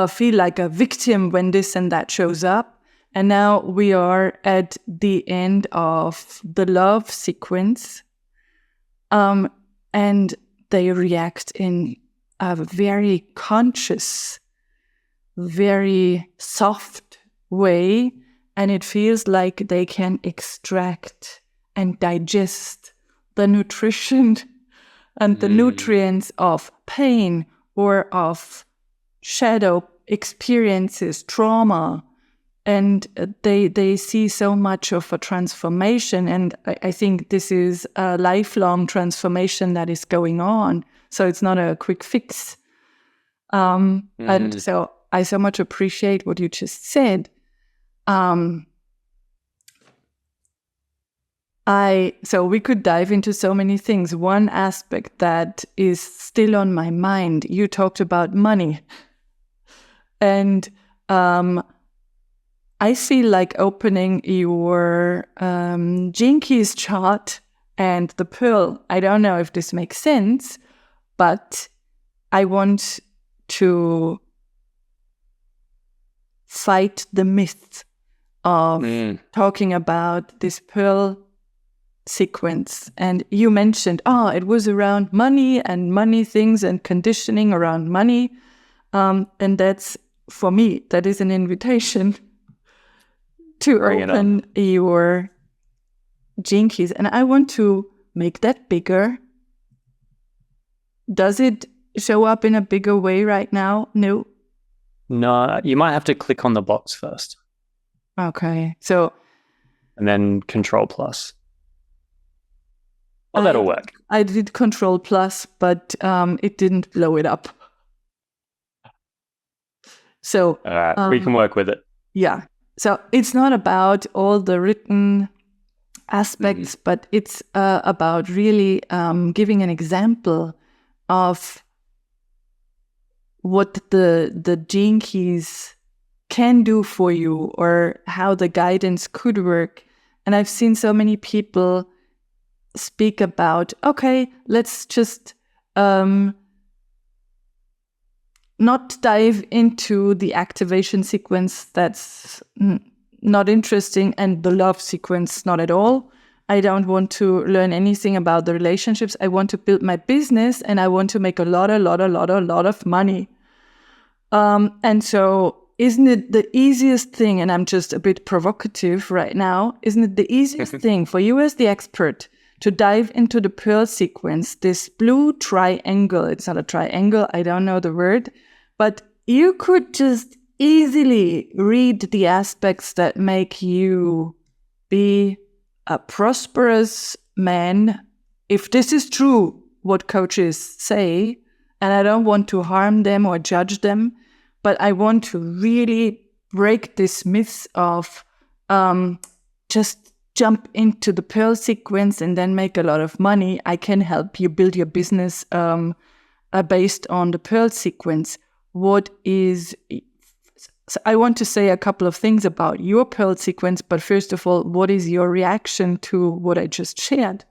feel like a victim when this and that shows up? And now we are at the end of the love sequence, and they react in a very conscious, very soft way, and it feels like they can extract and digest the nutrition and the nutrients of pain or of shadow experiences, trauma, and they see so much of a transformation. And I think this is a lifelong transformation that is going on, so it's not a quick fix. And so I so much appreciate what you just said. So we could dive into so many things. One aspect that is still on my mind, you talked about money. And I feel like opening your Gene Keys chart and the Pearl. I don't know if this makes sense, but I want to fight the myth of talking about this Pearl sequence. And you mentioned, it was around money and money things and conditioning around money. And that's, for me, that is an invitation to open your Gene Keys. And I want to make that bigger. Does it show up in a bigger way right now? No. No, you might have to click on the box first. Okay. So. And then Control Plus. Oh, that'll work. I did Control Plus, but it didn't blow it up. So. All right, we can work with it. Yeah. So it's not about all the written aspects, but it's about really giving an example of what the Gene Keys can do for you, or how the guidance could work. And I've seen so many people speak about, okay, let's just not dive into the activation sequence, that's not interesting, and the love sequence, not at all. I don't want to learn anything about the relationships. I want to build my business, and I want to make a lot of money. And so isn't it the easiest thing, and I'm just a bit provocative right now, isn't it the easiest thing for you as the expert to dive into the Pearl sequence, this blue triangle? It's not a triangle, I don't know the word, but you could just easily read the aspects that make you be a prosperous man. If this is true, what coaches say, and I don't want to harm them or judge them, but I want to really break this myth of just jump into the Pearl sequence and then make a lot of money. I can help you build your business based on the Pearl sequence. So I want to say a couple of things about your Pearl sequence, but first of all, what is your reaction to what I just shared?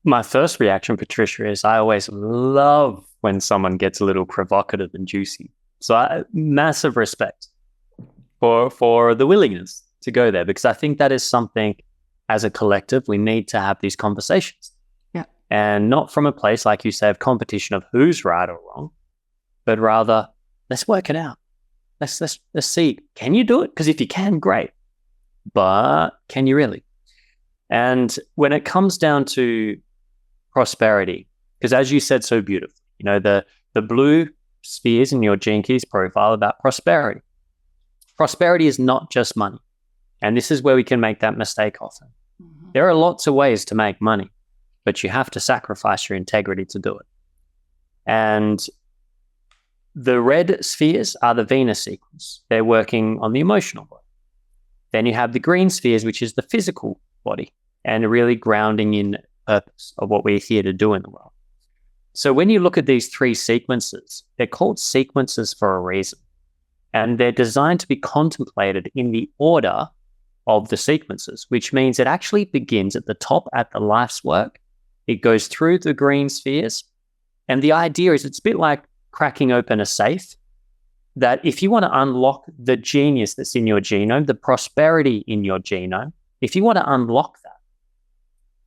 My first reaction, Patricia, is I always love when someone gets a little provocative and juicy. So massive respect for the willingness to go there, because I think that is something as a collective we need to have these conversations. Yeah. And not from a place, like you say, of competition of who's right or wrong, but rather let's work it out. Let's see, can you do it? Because if you can, great. But can you really? And when it comes down to prosperity, because as you said so beautifully, the blue spheres in your Gene Keys profile about prosperity. Prosperity is not just money. And this is where we can make that mistake often. Mm-hmm. There are lots of ways to make money, but you have to sacrifice your integrity to do it. And the red spheres are the Venus sequence. They're working on the emotional body. Then you have the green spheres, which is the physical body, and really grounding in purpose of what we're here to do in the world. So when you look at these three sequences, they're called sequences for a reason. And they're designed to be contemplated in the order of the sequences, which means it actually begins at the top at the life's work. It goes through the green spheres. And the idea is it's a bit like cracking open a safe, that if you want to unlock the genius that's in your genome, the prosperity in your genome, if you want to unlock that,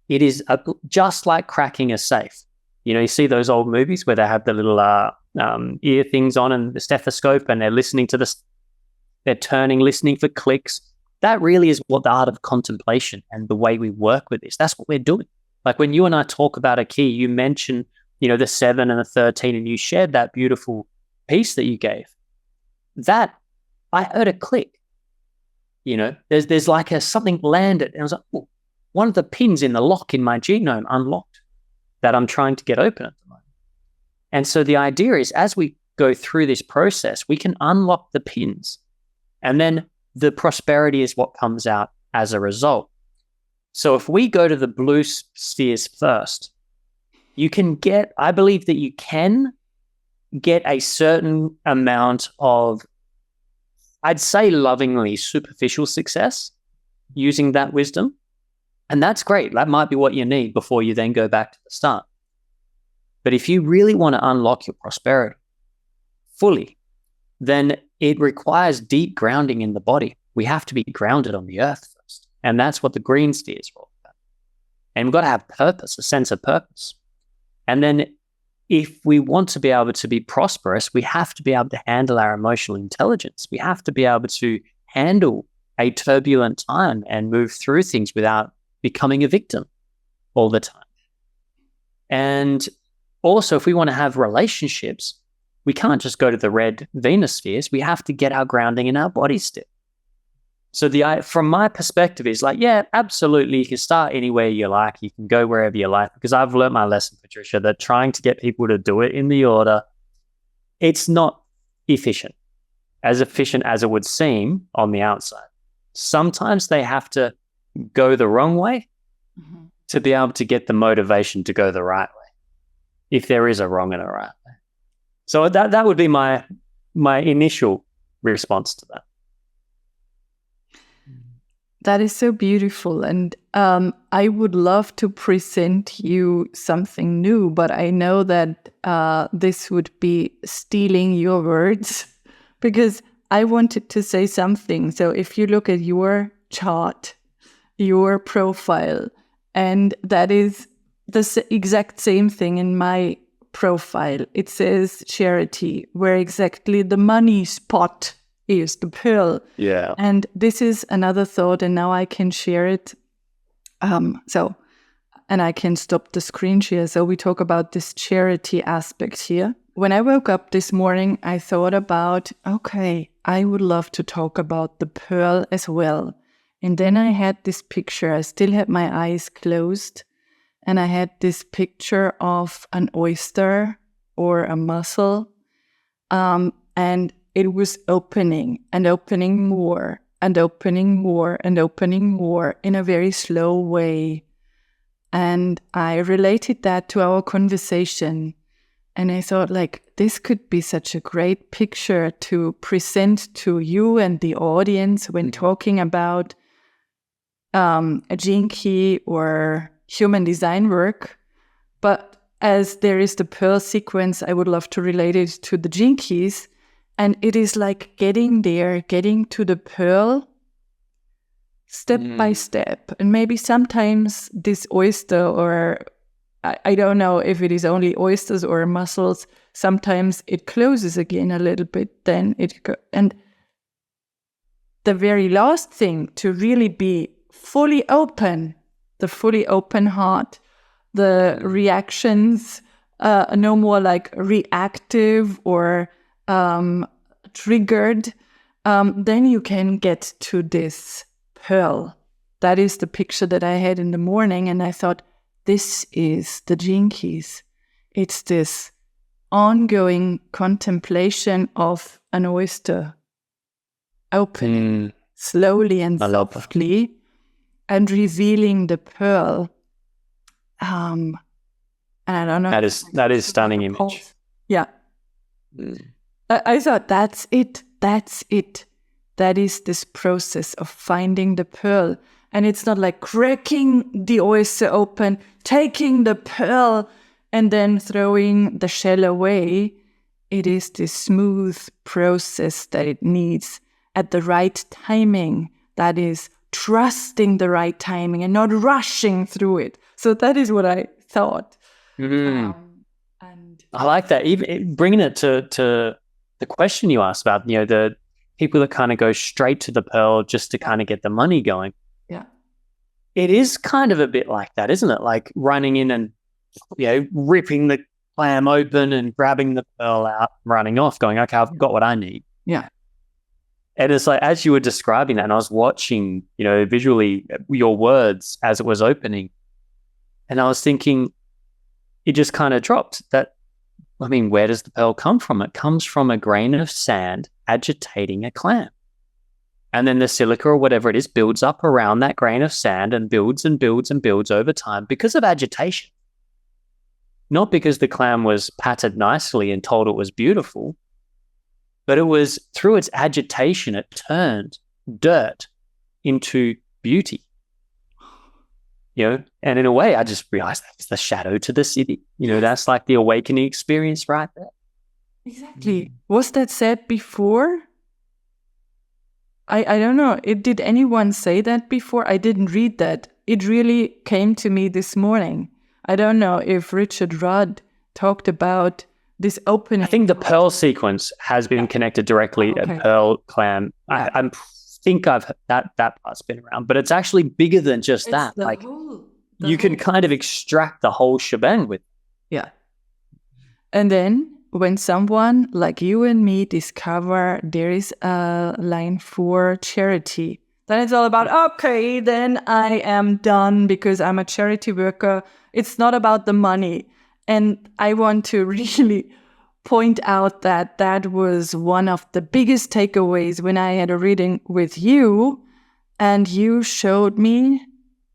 it is just like cracking a safe. You see those old movies where they have the little ear things on and the stethoscope, and they're listening to they're turning, listening for clicks. That really is what the art of contemplation and the way we work with this, that's what we're doing. Like when you and I talk about a key, you mentioned, the 7 and the 13, and you shared that beautiful piece that you gave. That, I heard a click. There's like something landed, and I was like, oh, one of the pins in the lock in my genome unlocked that I'm trying to get open at the moment. And so the idea is, as we go through this process, we can unlock the pins. And then the prosperity is what comes out as a result. So if we go to the blue spheres first, I believe that you can get a certain amount of, I'd say lovingly superficial success using that wisdom. And that's great. That might be what you need before you then go back to the start. But if you really want to unlock your prosperity fully, then it requires deep grounding in the body. We have to be grounded on the earth first. And that's what the green spheres are all about. And we've got to have purpose, a sense of purpose. And then if we want to be able to be prosperous, we have to be able to handle our emotional intelligence. We have to be able to handle a turbulent time and move through things without becoming a victim all the time. And also, if we want to have relationships, we can't just go to the red Venus spheres. We have to get our grounding in our body still. So from my perspective is like, yeah, absolutely. You can start anywhere you like. You can go wherever you like, because I've learned my lesson, Patricia, that trying to get people to do it in the order, it's not efficient as it would seem on the outside. Sometimes they have to go the wrong way to be able to get the motivation to go the right way, if there is a wrong and a right way. So that would be my initial response to that. That is so beautiful. And I would love to present you something new, but I know that this would be stealing your words, because I wanted to say something. So if you look at your chart, your profile, and that is the exact same thing in my profile. It says charity, where exactly the money spot is, the pearl. Yeah. And this is another thought, and now I can share it. And I can stop the screen share. So we talk about this charity aspect here. When I woke up this morning, I thought about, okay, I would love to talk about the pearl as well. And then I had this picture. I still had my eyes closed. And I had this picture of an oyster or a mussel. And it was opening and opening more and opening more and opening more in a very slow way. And I related that to our conversation. And I thought, like, this could be such a great picture to present to you and the audience when talking about a gene key or human design work. But as there is the pearl sequence, I would love to relate it to the gene keys. And it is like getting to the pearl step by step. And maybe sometimes this oyster, or I don't know if it is only oysters or mussels, sometimes it closes again a little bit, then and the very last thing, to really be fully open, the fully open heart, the reactions, no more like reactive or triggered, then you can get to this pearl. That is the picture that I had in the morning, and I thought, this is the gene keys. It's this ongoing contemplation of an oyster opening slowly and softly and revealing the pearl. And I don't know. That is stunning image. Yeah. I thought, that's it. That is this process of finding the pearl. And it's not like cracking the oyster open, taking the pearl, and then throwing the shell away. It is this smooth process that it needs at the right timing. That is trusting the right timing and not rushing through it. So that is what I thought. And I like that. Even bringing it to the question you asked about, the people that kind of go straight to the pearl just to kind of get the money going. Yeah. It is kind of a bit like that, isn't it? Like running in and, ripping the clam open and grabbing the pearl out, running off, going, okay, I've got what I need. Yeah. And it's like, as you were describing that, and I was watching, visually your words as it was opening, and I was thinking, it just kind of dropped that I mean, where does the pearl come from? It comes from a grain of sand agitating a clam. And then the silica or whatever it is builds up around that grain of sand and builds and builds and builds over time because of agitation. Not because the clam was patted nicely and told it was beautiful, but it was through its agitation, it turned dirt into beauty. And in a way, I just realized that's the shadow to the city. That's like the awakening experience right there. Exactly. Was that said before? I don't know. Did anyone say that before? I didn't read that. It really came to me this morning. I don't know if Richard Rudd talked about this opening. I think the pearl sequence has been connected directly to pearl clam. Yeah. I think that part's been around, but it's actually bigger than just that. Like you can kind of extract the whole shebang with. Yeah. And then when someone like you and me discover there is a line for charity, then it's all about, okay, then I am done because I'm a charity worker. It's not about the money. And I want to really point out that was one of the biggest takeaways when I had a reading with you, and you showed me,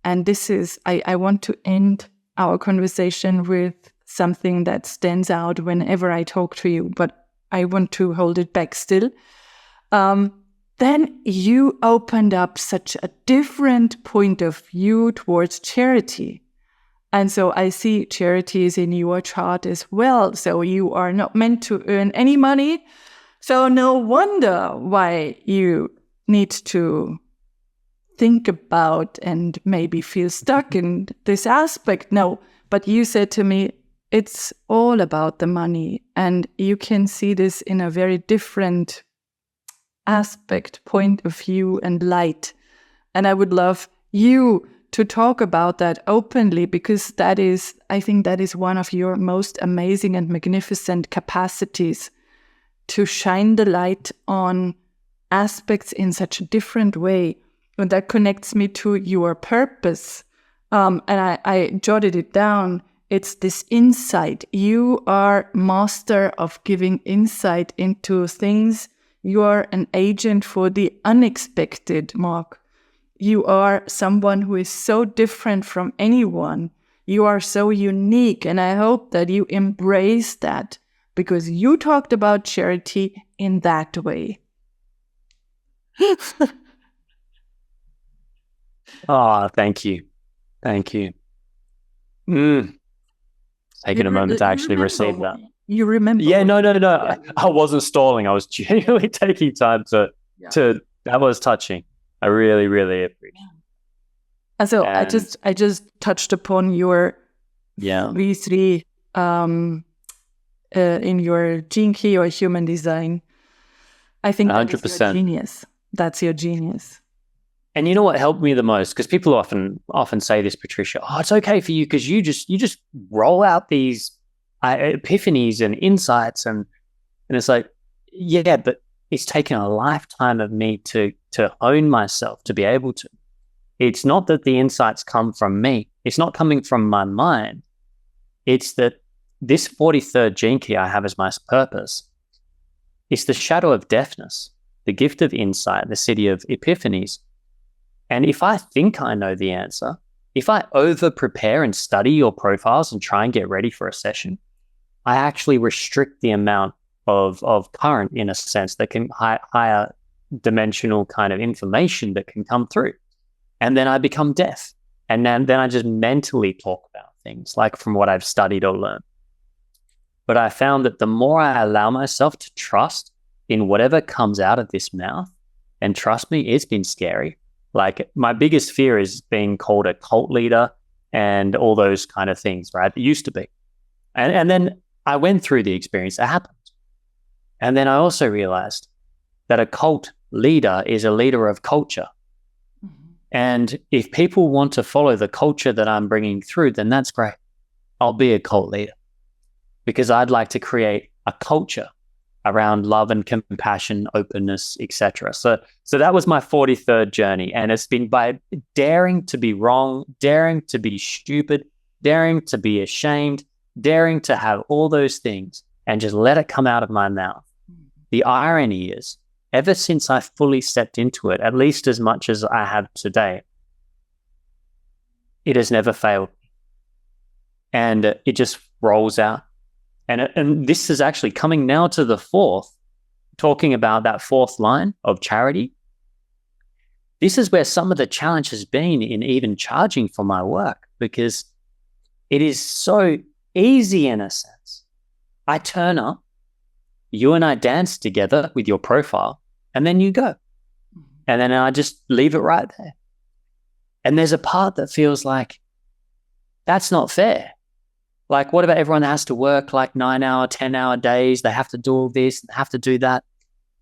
and this is, I want to end our conversation with something that stands out whenever I talk to you, but I want to hold it back still. Then you opened up such a different point of view towards charity. And so I see charities in your chart as well. So you are not meant to earn any money. So no wonder why you need to think about and maybe feel stuck in this aspect. No, but you said to me, it's all about the money. And you can see this in a very different aspect, point of view, and light. And I would love you to talk about that openly, because I think that is one of your most amazing and magnificent capacities, to shine the light on aspects in such a different way. And that connects me to your purpose. And I jotted it down. It's this insight. You are master of giving insight into things. You are an agent for the unexpected, Mark. You are someone who is so different from anyone. You are so unique, and I hope that you embrace that, because you talked about charity in that way. Oh, thank you. Thank you. Taking a moment to actually receive that. You remember? Yeah, no. Yeah. I wasn't stalling. I was genuinely taking time to that was touching. I really, really appreciate it. So I just touched upon your V3 in your gene key or human design. I think 100%. That's your genius. That's your genius. And you know what helped me the most? Because people often say this, Patricia. Oh, it's okay for you because you just roll out these epiphanies and insights, and it's like, yeah, but it's taken a lifetime of me to own myself to be able to. It's not that the insights come from me. It's not coming from my mind. It's that this 43rd gene key I have as my purpose. It's the shadow of deafness, the gift of insight, the city of epiphanies. And if I think I know the answer, if I over-prepare and study your profiles and try and get ready for a session, I actually restrict the amount of current, in a sense, that can higher dimensional kind of information that can come through. And then I become deaf. And then I just mentally talk about things, like from what I've studied or learned. But I found that the more I allow myself to trust in whatever comes out of this mouth, and trust me, it's been scary. Like, my biggest fear is being called a cult leader and all those kind of things, right? It used to be. And then I went through the experience that happened. And then I also realized that a cult leader is a leader of culture. Mm-hmm. And if people want to follow the culture that I'm bringing through, then that's great. I'll be a cult leader, because I'd like to create a culture around love and compassion, openness, etc. So that was my 43rd journey. And it's been by daring to be wrong, daring to be stupid, daring to be ashamed, daring to have all those things, and just let it come out of my mouth. The irony is, ever since I fully stepped into it, at least as much as I have today, it has never failed me. And it just rolls out. And this is actually coming now to the fourth, talking about that fourth line of charity. This is where some of the challenge has been in even charging for my work, because it is so easy in a sense. I turn up, you and I dance together with your profile, and then you go. And then I just leave it right there. And there's a part that feels like, that's not fair. Like, what about everyone that has to work like 9-hour, 10-hour days? They have to do all this, they have to do that.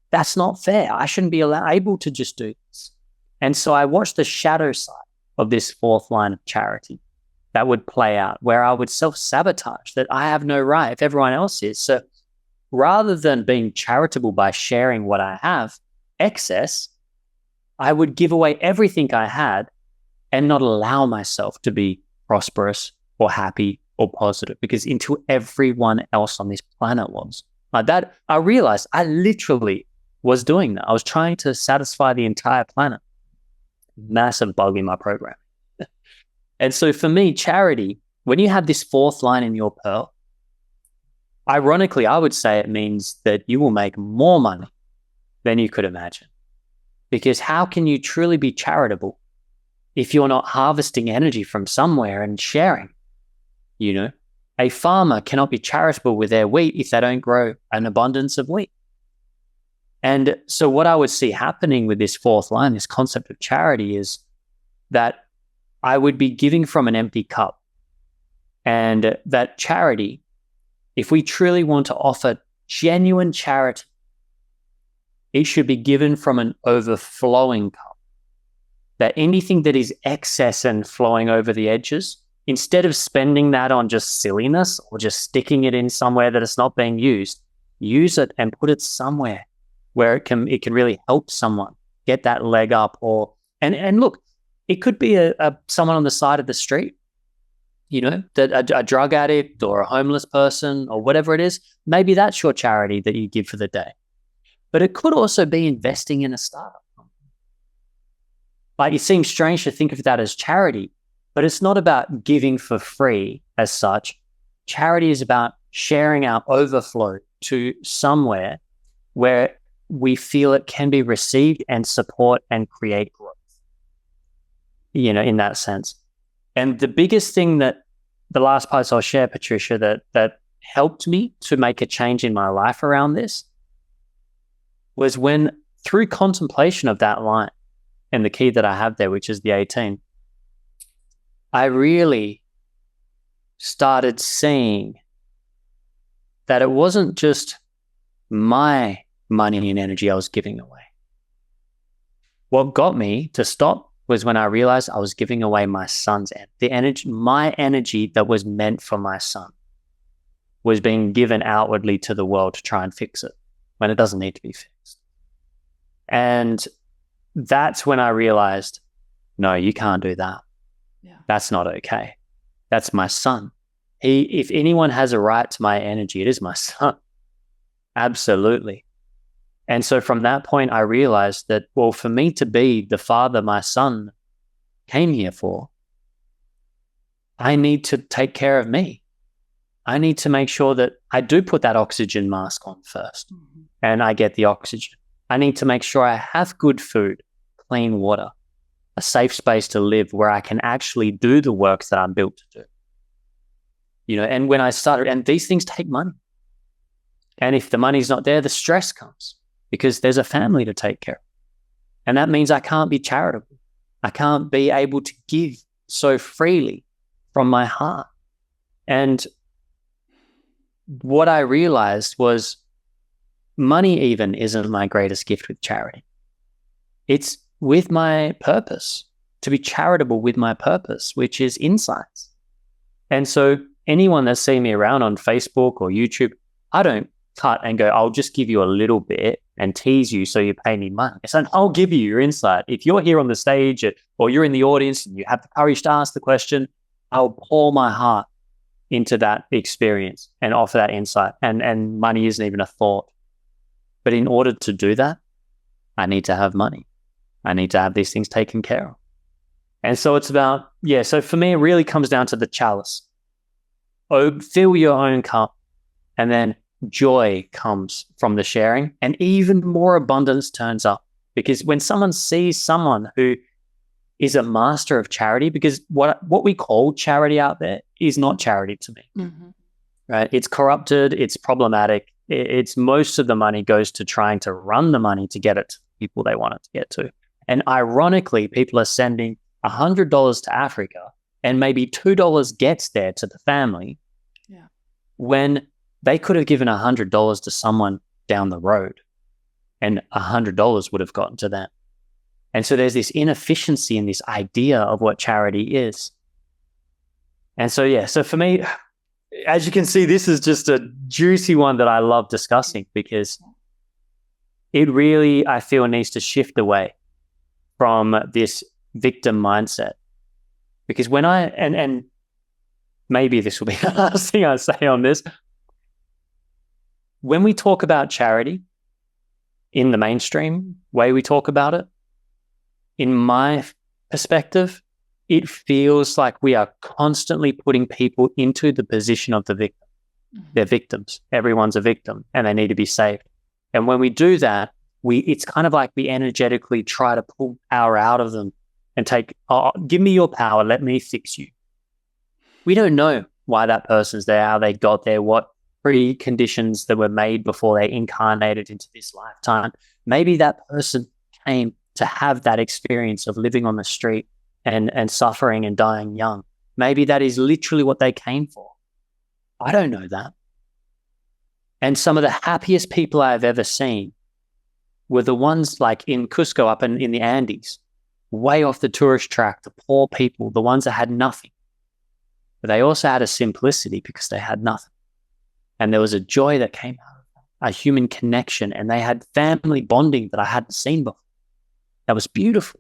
That's not fair. I shouldn't be able to just do this. And so I watched the shadow side of this fourth line of charity that would play out, where I would self-sabotage that I have no right if everyone else is. So rather than being charitable by sharing what I have, excess, I would give away everything I had and not allow myself to be prosperous or happy or positive, because into everyone else on this planet was. Like that, I realized I literally was doing that. I was trying to satisfy the entire planet. Massive bug in my program. And so for me, charity, when you have this fourth line in your pearl, ironically, I would say it means that you will make more money than you could imagine. Because how can you truly be charitable if you're not harvesting energy from somewhere and sharing? You know, a farmer cannot be charitable with their wheat if they don't grow an abundance of wheat. And so what I would see happening with this fourth line, this concept of charity, is that I would be giving from an empty cup. And that charity, if we truly want to offer genuine charity, it should be given from an overflowing cup. That anything that is excess and flowing over the edges, instead of spending that on just silliness or just sticking it in somewhere that it's not being used, use it and put it somewhere where it can really help someone get that leg up. Or and look, it could be someone on the side of the street, you know, that a drug addict or a homeless person or whatever it is. Maybe that's your charity that you give for the day. But it could also be investing in a startup company. Like, it seems strange to think of that as charity, but it's not about giving for free as such. Charity is about sharing our overflow to somewhere where we feel it can be received and support and create growth, you know, in that sense. And the biggest thing that the last post I'll share, Patricia, that helped me to make a change in my life around this was when, through contemplation of that line and the key that I have there, which is the 18, I really started seeing that it wasn't just my money and energy I was giving away. What got me to stop was when I realized I was giving away my son's energy. My energy that was meant for my son was being given outwardly to the world to try and fix it when it doesn't need to be fixed. And that's when I realized, no, you can't do that. Yeah. That's not okay. That's my son. If anyone has a right to my energy, it is my son. Absolutely. And so from that point, I realized that, well, for me to be the father my son came here for, I need to take care of me. I need to make sure that I do put that oxygen mask on first, and I get the oxygen. I need to make sure I have good food, clean water, a safe space to live where I can actually do the work that I'm built to do. You know, and when I started, and these things take money. And if the money's not there, the stress comes because there's a family to take care of. And that means I can't be charitable. I can't be able to give so freely from my heart. And what I realized was money even isn't my greatest gift with charity. It's with my purpose, to be charitable with my purpose, which is insights. And so anyone that's seen me around on Facebook or YouTube, I don't cut and go, I'll just give you a little bit and tease you so you pay me money. So I'll give you your insight. If you're here on the stage or you're in the audience and you have the courage to ask the question, I'll pour my heart into that experience and offer that insight. And money isn't even a thought. But in order to do that, I need to have money. I need to have these things taken care of. And so it's about, so for me, it really comes down to the chalice. Fill your own cup, and then joy comes from the sharing, and even more abundance turns up. Because when someone sees someone who is a master of charity, because what we call charity out there is not charity to me, right? It's corrupted, it's problematic. It's most of the money goes to trying to run the money to get it to people they want it to get to. And ironically, people are sending $100 to Africa and maybe $2 gets there to the family when they could have given $100 to someone down the road and $100 would have gotten to them. And so there's this inefficiency in this idea of what charity is. And so, so for me, as you can see, this is just a juicy one that I love discussing, because it really, I feel, needs to shift away from this victim mindset. Because when and maybe this will be the last thing I say on this, when we talk about charity in the mainstream way we talk about it, in my perspective, it feels like we are constantly putting people into the position of the victim. They're victims. Everyone's a victim and they need to be saved. And when we do that, it's kind of like we energetically try to pull power out of them and take, give me your power, let me fix you. We don't know why that person's there, how they got there, what preconditions that were made before they incarnated into this lifetime. Maybe that person came to have that experience of living on the street and suffering and dying young. Maybe that is literally what they came for. I don't know that. And some of the happiest people I've ever seen were the ones like in Cusco up in the Andes, way off the tourist track, the poor people, the ones that had nothing. But they also had a simplicity because they had nothing. And there was a joy that came out of that, a human connection, and they had family bonding that I hadn't seen before. That was beautiful.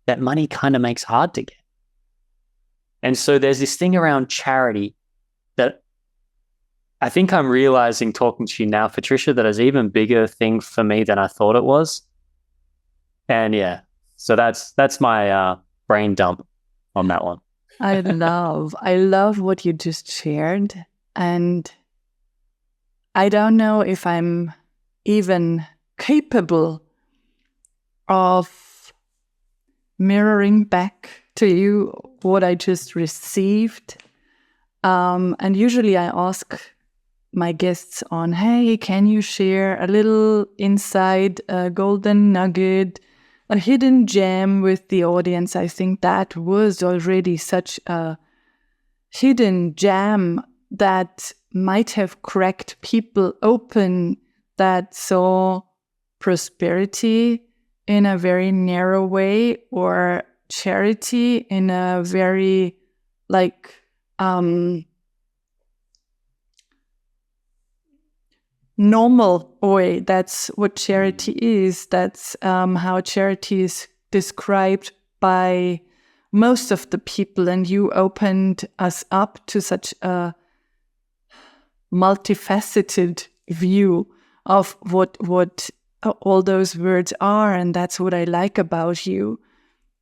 That money kind of makes hard to get. And so there's this thing around charity that I think I'm realizing talking to you now, Patricia, that is an even bigger thing for me than I thought it was. And so that's my brain dump on that one. I love what you just shared. And I don't know if I'm even capable of mirroring back to you what I just received. And usually I ask my guests on, hey, can you share a little insight, a golden nugget, a hidden gem with the audience? I think that was already such a hidden gem that might have cracked people open that saw prosperity in a very narrow way, or charity in a very normal way. That's what charity is. That's how charity is described by most of the people. And you opened us up to such a multifaceted view of what all those words are. And that's what I like about you.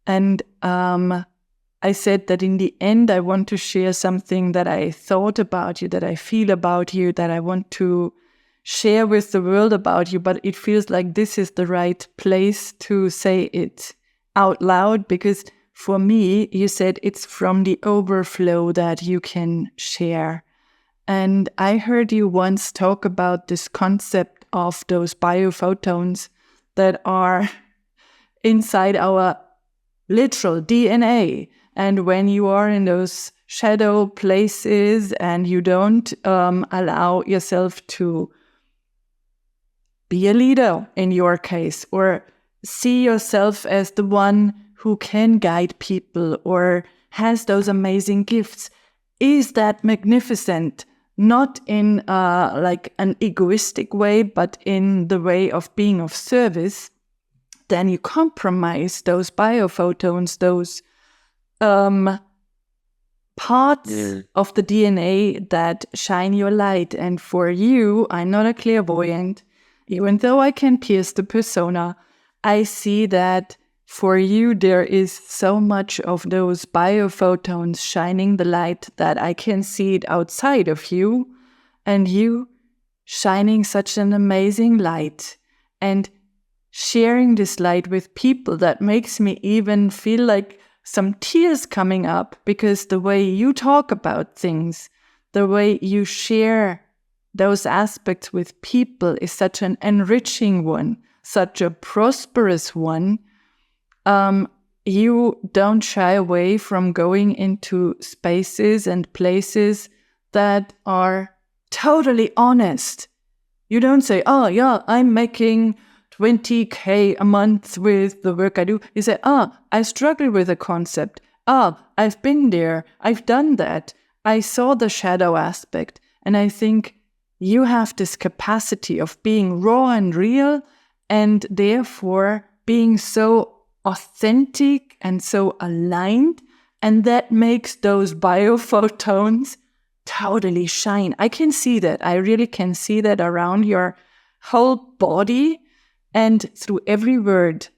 And I said that in the end, I want to share something that I thought about you, that I feel about you, that I want to share with the world about you. But it feels like this is the right place to say it out loud, because for me, you said it's from the overflow that you can share. And I heard you once talk about this concept of those biophotons that are inside our literal DNA. And when you are in those shadow places and you don't allow yourself to be a leader in your case, or see yourself as the one who can guide people or has those amazing gifts, is that magnificent? Not in an egoistic way, but in the way of being of service, then you compromise those biophotons, those parts of the DNA that shine your light. And for you, I'm not a clairvoyant. Even though I can pierce the persona, I see that for you, there is so much of those biophotons shining the light that I can see it outside of you, and you shining such an amazing light and sharing this light with people that makes me even feel like some tears coming up, because the way you talk about things, the way you share those aspects with people is such an enriching one, such a prosperous one. You don't shy away from going into spaces and places that are totally honest. You don't say, oh yeah, I'm making 20K a month with the work I do. You say, I struggle with a concept. I've been there. I've done that. I saw the shadow aspect. And I think you have this capacity of being raw and real, and therefore being so authentic and so aligned. And that makes those biophotons totally shine. I can see that. I really can see that around your whole body and through every word.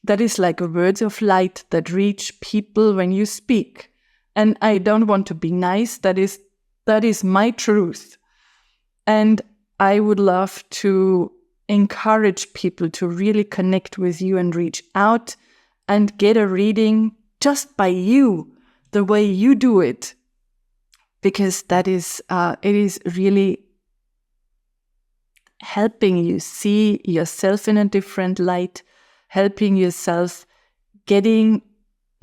That is like words of light that reach people when you speak. And I don't want to be nice. That is my truth. And I would love to encourage people to really connect with you and reach out and get a reading just by you, the way you do it. Because that is, it is really helping you see yourself in a different light, helping yourself getting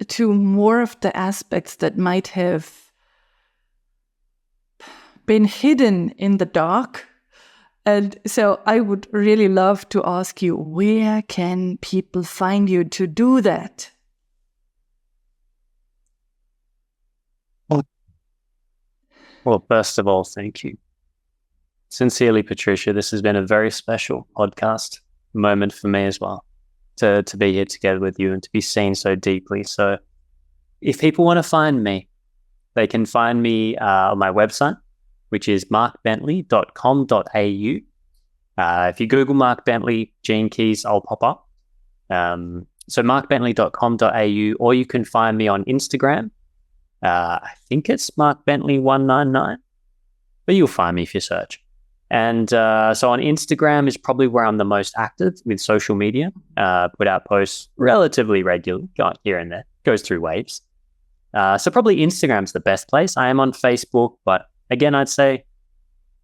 to more of the aspects that might have been hidden in the dark. And so I would really love to ask you, where can people find you to do that? Well, first of all, thank you. Sincerely, Patricia, this has been a very special podcast moment for me as well, to be here together with you and to be seen so deeply. So if people want to find me, they can find me on my website, which is markbentley.com.au. If you Google Mark Bentley, Gene Keys, I'll pop up. So markbentley.com.au, or you can find me on Instagram. I think it's markbentley199, but you'll find me if you search. And so on Instagram is probably where I'm the most active with social media. Put out posts relatively regularly, got here and there, goes through waves. So probably Instagram's the best place. I am on Facebook, but again, I'd say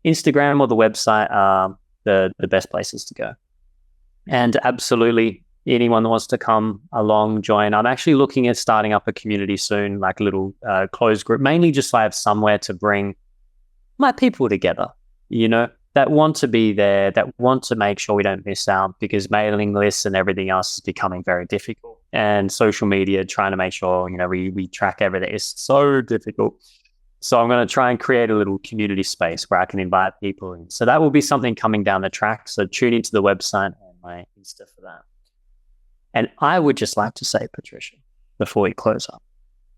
Instagram or the website are the best places to go. And absolutely, anyone that wants to come along, join. I'm actually looking at starting up a community soon, like a little closed group, mainly just so I have somewhere to bring my people together, that want to be there, that want to make sure we don't miss out, because mailing lists and everything else is becoming very difficult. And social media, trying to make sure, we track everything is so difficult. So I'm going to try and create a little community space where I can invite people in. So that will be something coming down the track. So tune into the website and my Insta for that. And I would just like to say, Patricia, before we close up,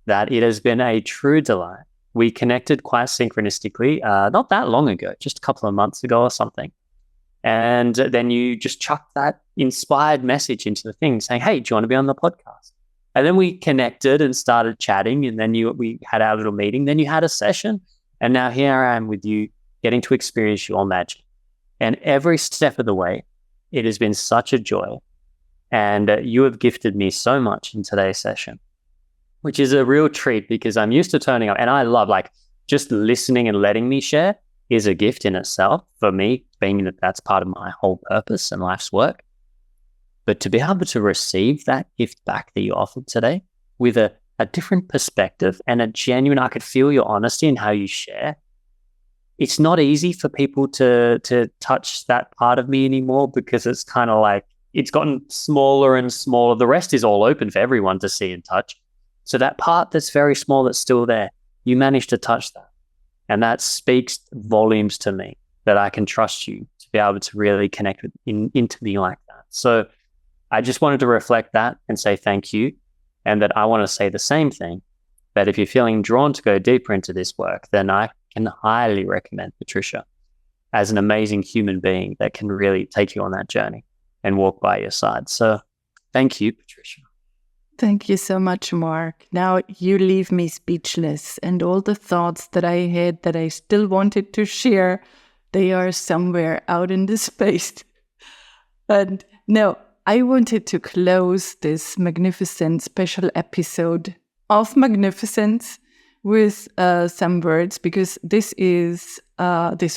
that it has been a true delight. We connected quite synchronistically, not that long ago, just a couple of months ago or something. And then you just chucked that inspired message into the thing saying, hey, do you want to be on the podcast? And then we connected and started chatting, and then we had our little meeting. Then you had a session, and now here I am with you, getting to experience your magic. And every step of the way, it has been such a joy. And you have gifted me so much in today's session, which is a real treat, because I'm used to turning up, and I love just listening and letting me share is a gift in itself for me, being that that's part of my whole purpose and life's work. But to be able to receive that gift back that you offered today with a different perspective and a genuine, I could feel your honesty in how you share. It's not easy for people to touch that part of me anymore, because it's kind of like, it's gotten smaller and smaller. The rest is all open for everyone to see and touch. So that part that's very small, that's still there, you managed to touch that. And that speaks volumes to me that I can trust you to be able to really connect into me like that. So I just wanted to reflect that and say thank you. And that I want to say the same thing But if you're feeling drawn to go deeper into this work, then I can highly recommend Patricia as an amazing human being that can really take you on that journey and walk by your side. So thank you, Patricia. Thank you so much, Mark. Now you leave me speechless, and all the thoughts that I had that I still wanted to share, they are somewhere out in the space. And no, I wanted to close this magnificent special episode of Magnificence with some words, because this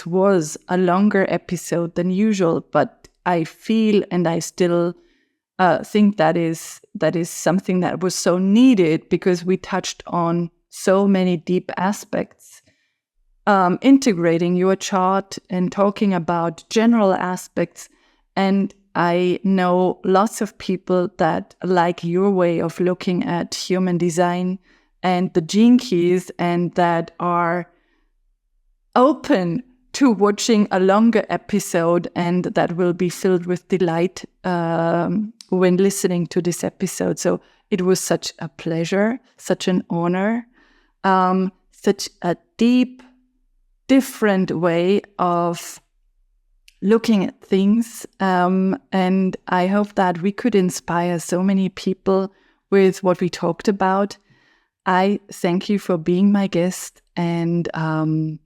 was a longer episode than usual, but I feel and I still think that is something that was so needed, because we touched on so many deep aspects. Integrating your chart and talking about general aspects. And I know lots of people that like your way of looking at human design and the gene keys, and that are open to watching a longer episode, and that will be filled with delight when listening to this episode. So it was such a pleasure, such an honor, such a deep, different way of looking at things. And I hope that we could inspire so many people with what we talked about. I thank you for being my guest. And I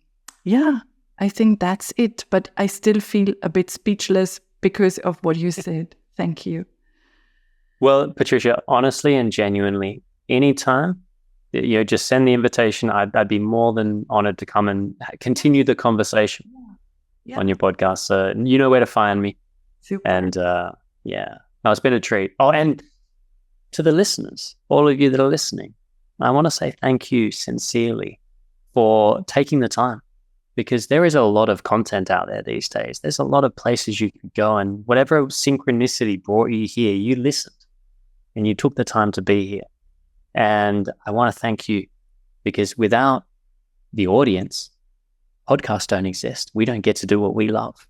think that's it. But I still feel a bit speechless because of what you said. Thank you. Well, Patricia, honestly and genuinely, anytime, just send the invitation. I'd be more than honored to come and continue the conversation on your podcast. So you know where to find me. Super. And it's been a treat. Oh, and to the listeners, all of you that are listening, I want to say thank you sincerely for taking the time, because there is a lot of content out there these days. There's a lot of places you could go, and whatever synchronicity brought you here, you listened and you took the time to be here. And I want to thank you, because without the audience, podcasts don't exist. We don't get to do what we love.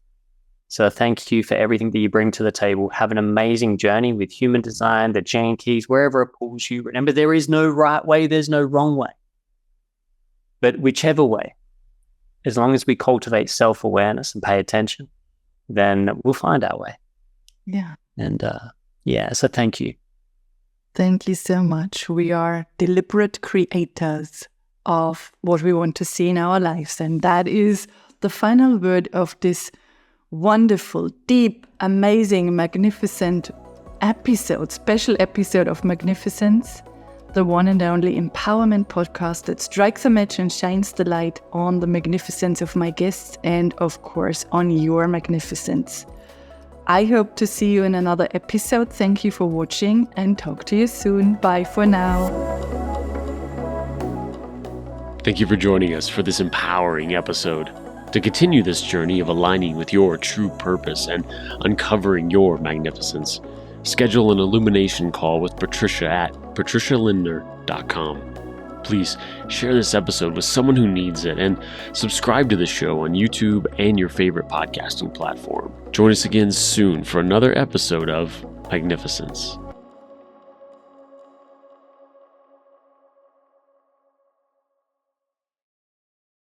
So thank you for everything that you bring to the table. Have an amazing journey with human design, the gene keys, wherever it pulls you. Remember, there is no right way, there's no wrong way. But whichever way, as long as we cultivate self-awareness and pay attention, then we'll find our way. Yeah. And so thank you. Thank you so much. We are deliberate creators of what we want to see in our lives. And that is the final word of this wonderful, deep, amazing, magnificent episode, special episode of Magnificence, the one and only empowerment podcast that strikes a match and shines the light on the magnificence of my guests and, of course, on your magnificence. I hope to see you in another episode. Thank you for watching, and talk to you soon. Bye for now. Thank you for joining us for this empowering episode. To continue this journey of aligning with your true purpose and uncovering your magnificence, schedule an illumination call with Patricia at patricialindner.com. Please share this episode with someone who needs it, and subscribe to the show on YouTube and your favorite podcasting platform. Join us again soon for another episode of Magnificence.